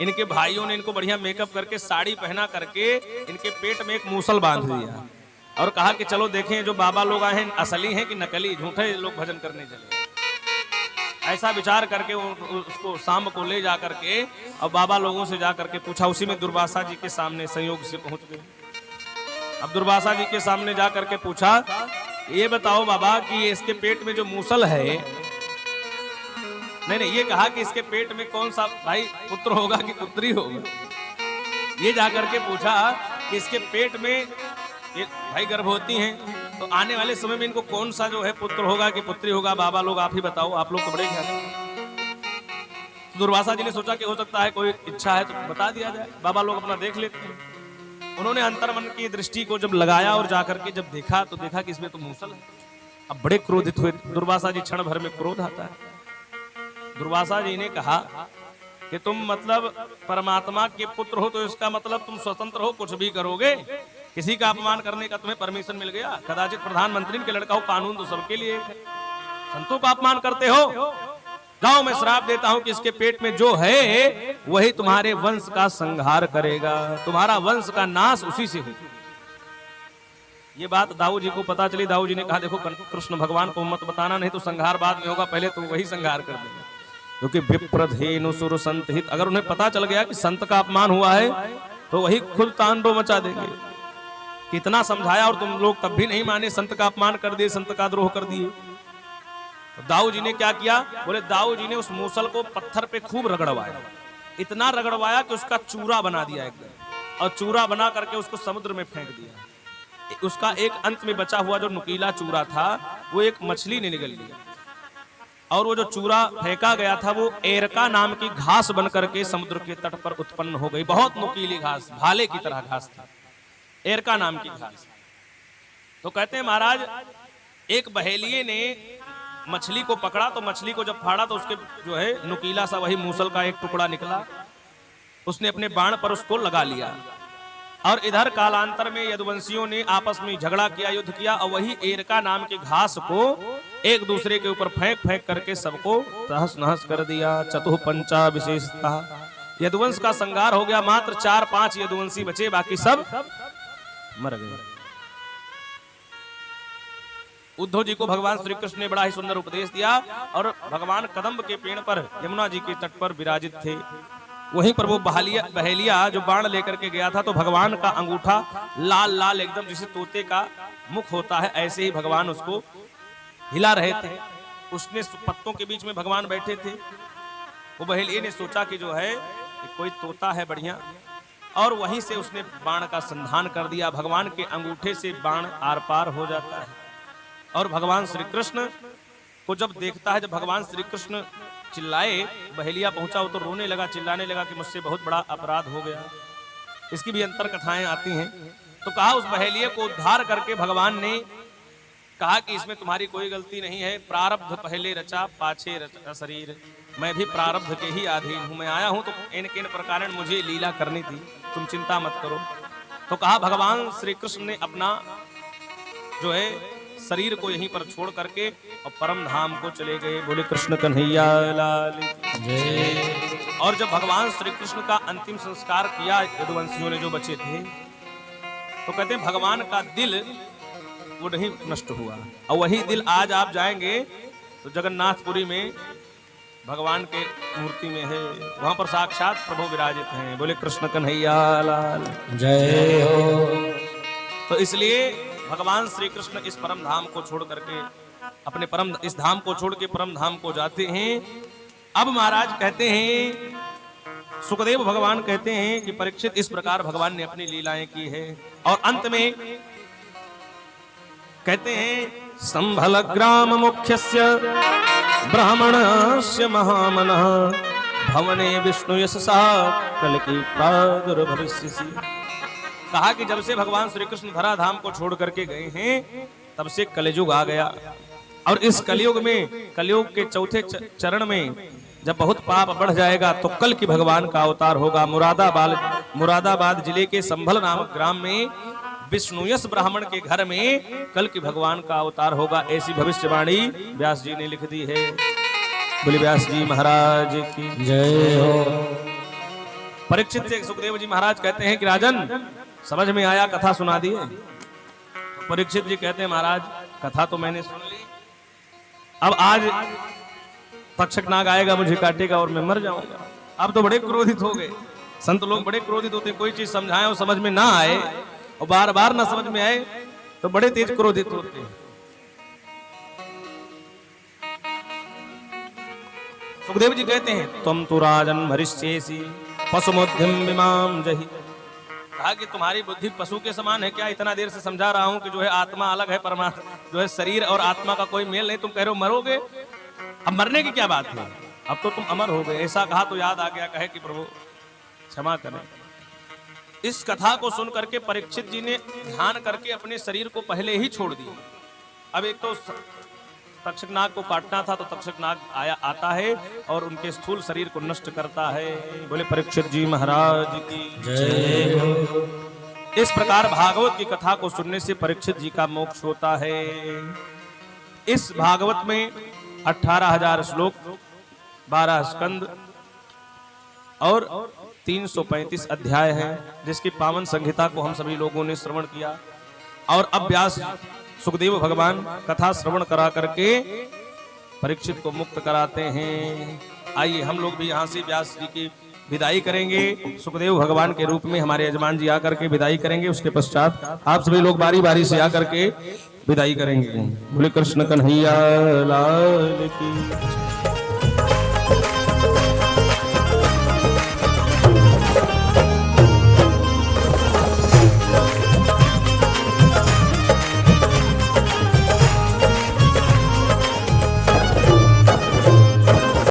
इनके भाइयों ने इनको बढ़िया मेकअप करके साड़ी पहना करके इनके पेट में एक मूसल बांध दिया और कहा कि चलो देखें जो बाबा लोग आए हैं असली हैं कि नकली, झूठे लोग भजन करने चले। ऐसा विचार करके उसको सांब को ले जा करके और बाबा लोगों से जा करके पूछा। उसी में दुर्वासा जी के सामने संयोग से पहुंच गए। अब दुर्वासा जी के सामने जा करके पूछा, ये बताओ बाबा कि ये इसके पेट में जो मूसल है, नहीं ये कहा कि इसके पेट में कौन सा भाई पुत्र होगा कि पुत्री होगा। ये जाकर के पूछा कि इसके पेट में ये भाई गर्भवती हैं, तो आने वाले समय में इनको कौन सा जो है पुत्र होगा कि पुत्री होगा, बाबा लोग आप ही बताओ, आप लोग तो बड़े ज्ञानी। तो दुर्वासा जी ने सोचा कि हो सकता है कोई इच्छा है तो बता दिया जाए, बाबा लोग अपना देख लेते हैं। उन्होंने अंतर्मन की दृष्टि को जब लगाया और जाकर के जब देखा तो देखा कि इसमें तो मूसल है। अब बड़े क्रोधित हुए दुर्वासा जी, क्षण भर में क्रोध आता है। दुर्वासा जी ने कहा कि तुम मतलब परमात्मा के पुत्र हो तो इसका मतलब तुम स्वतंत्र हो, कुछ भी करोगे, किसी का अपमान करने का तुम्हें परमिशन मिल गया। कदाचित प्रधानमंत्री के लड़का हो, कानून तो सबके लिए है, संतों का अपमान करते हो। जाओ मैं श्राप देता हूं कि इसके पेट में जो है वही तुम्हारे वंश का संहार करेगा, तुम्हारा वंश का नाश उसी से हो। ये बात दाऊ जी को पता चली। दाऊ जी ने कहा देखो कृष्ण भगवान को मत बताना, नहीं तो संहार बाद में होगा, पहले तो वही संहार कर देंगे। क्योंकि विप्रधेनु सुर संत हित, अगर उन्हें पता चल गया कि संत का अपमान हुआ है तो वही खुद तांडव मचा देंगे। कितना समझाया और तुम लोग तब भी नहीं माने, संत का अपमान कर दिए, संत का द्रोह कर दिए। तो दाऊ जी ने क्या किया, बोले दाऊ जी ने उस मूसल को पत्थर पे खूब रगड़वाया, इतना रगड़वाया कि उसका चूरा बना दिया एकदम, और चूरा बना करके उसको समुद्र में फेंक दिया। उसका एक अंत में बचा हुआ जो नुकीला चूरा था वो एक मछली ने निगल लिया, और वो जो चूरा फेंका गया था वो एरका नाम की घास बन करके समुद्र के तट पर उत्पन्न हो गई। बहुत नुकीली घास, भाले की तरह घास थी, एरका नाम की घास। तो कहते हैं महाराज एक बहेलिये ने मछली को पकड़ा, तो मछली को जब फाड़ा तो उसके जो है नुकीला सा वही मूसल का एक टुकड़ा निकला। उसने अपने बाण पर उसको लगा लिया, और इधर कालांतर में यदुवंशियों ने आपस में झगड़ा किया, युद्ध किया, और वही एरका नाम की घास को एक दूसरे के ऊपर फेंक फेंक करके सबको तहस नहस कर दिया। चतुः पंचा विशेषता, यदुवंश का संहार हो गया। मात्र 4-5 यदुवंशी बचे, बाकी सब मर गए। उद्धव जी को भगवान श्री कृष्ण ने बड़ा ही सुंदर उपदेश दिया, और भगवान कदम्ब के पेड़ पर यमुना जी के तट पर विराजित थे। वहीं पर वो बहेलिया जो बाण लेकर के गया था, तो भगवान का अंगूठा लाल लाल एकदम जैसे तोते का मुख होता है, ऐसे ही भगवान उसको हिला रहे थे। उसने पत्तों के बीच में भगवान बैठे थे। वो बहेलिये ने सोचा कि जो है कोई तोता है बढ़िया, और वहीं से उसने बाण का संधान कर दिया। भगवान के अंगूठे से बाण आर पार हो जाता है, और भगवान श्री कृष्ण को जब देखता है, जब भगवान श्री कृष्ण चिल्लाए, बहेलिया पहुंचा, वो तो रोने लगा, चिल्लाने लगा कि मुझसे बहुत बड़ा अपराध हो गया। इसकी भी अंतर कथाएं आती हैं। तो कहा उस बहेलिये को उद्धार करके भगवान ने कहा कि इसमें तुम्हारी कोई गलती नहीं है, प्रारब्ध पहले रचा पाछे रचा शरीर, मैं भी प्रारब्ध के ही अधीन हूं, मैं आया हूं तो इन प्रकार मुझे लीला करनी थी, तुम चिंता मत करो। तो कहा भगवान श्री कृष्ण ने अपना जो है शरीर को यहीं पर छोड़ करके और परम धाम को चले गए। बोले कृष्ण कन्हैया लाल जय। और जब भगवान श्री कृष्ण का अंतिम संस्कार किया यदुवंशियों ने जो बचे थे, तो कहते हैं भगवान का दिल वो नहीं नष्ट हुआ, और वही दिल आज आप जाएंगे तो जगन्नाथपुरी में भगवान के मूर्ति में है, वहां पर साक्षात प्रभु विराजित हैं। बोले कृष्ण कन्हैया लाल जय हो। तो इसलिए भगवान श्री कृष्ण इस परम धाम को छोड़ करके अपने इस धाम को छोड़ के परम धाम को जाते हैं। अब महाराज कहते हैं, सुखदेव भगवान कहते हैं कि परीक्षित इस प्रकार भगवान ने अपनी लीलाएं की है। और अंत में कहते हैं संभल ग्राम मुख्यस्य ब्राह्मणस्य महामनः भवने विष्णु यशसा कल की प्रादुर्भविष्यसि। कहा कि जब से भगवान श्री कृष्ण धराधाम को छोड़ करके गए हैं तब से कलयुग आ गया, और इस कलयुग में, कलयुग के चौथे चरण में जब बहुत पाप बढ़ जाएगा तो कल की भगवान का अवतार होगा। मुरादाबाद जिले के संभल नामक ग्राम में विष्णुयश ब्राह्मण के घर में कल की भगवान का अवतार होगा, ऐसी भविष्यवाणी व्यास जी ने लिख दी है। बोले व्यास जी महाराज की जय हो। परीक्षित से सुखदेव जी महाराज कहते हैं कि राजन समझ में आया, कथा सुना दी है। परीक्षित जी कहते हैं महाराज कथा तो मैंने सुन ली, अब आज तक्षक नाग आएगा मुझे काटेगा और मैं मर जाऊंगा। अब तो बड़े क्रोधित हो गए। संत लोग बड़े क्रोधित होते, कोई चीज समझाएं और समझ में ना आए और बार बार ना समझ में आए तो बड़े तेज क्रोधित होते हैं। सुखदेव जी कहते हैं तुम तो राजन भरिष्येसी पशुमुद्धिम विमाम जहि। कहा कि तुम्हारी बुद्धि पशु के समान है क्या? इतना देर से समझा रहा हूं कि जो है आत्मा अलग है, परमात्मा जो है शरीर और आत्मा का कोई मेल नहीं, तुम कह रहे हो मरोगे। अब मरने की क्या बात है, अब तो तुम अमर हो गए। ऐसा कहा तो याद आ गया, कहे कि प्रभु क्षमा करें। इस कथा को सुन करके परीक्षित जी ने ध्यान करके अपने शरीर को पहले ही छोड़ दिया। अब एक तो तक्षक नाग को काटना था तो तक्षक नाग आता है और उनके स्थूल शरीर को नष्ट करता है। बोले परीक्षित जी महाराज की जय हो। इस प्रकार भागवत की कथा को सुनने से परीक्षित जी का मोक्ष होता है। इस भागवत में 18,000 श्लोक, 12 स्कंद और 335 अध्याय हैं, जिसकी पावन संहिता को हम सभी लोगों ने श्रवण किया। और अब व्यास सुखदेव भगवान कथा श्रवण करा करके परीक्षित को मुक्त कराते हैं। आइए हम लोग भी यहाँ से व्यास जी की विदाई करेंगे। सुखदेव भगवान के रूप में हमारे यजमान जी आकर के विदाई करेंगे, उसके पश्चात आप सभी लोग बारी बारी से आकर के विदाई करेंगे। बोले कृष्ण कन्हैया लाल की।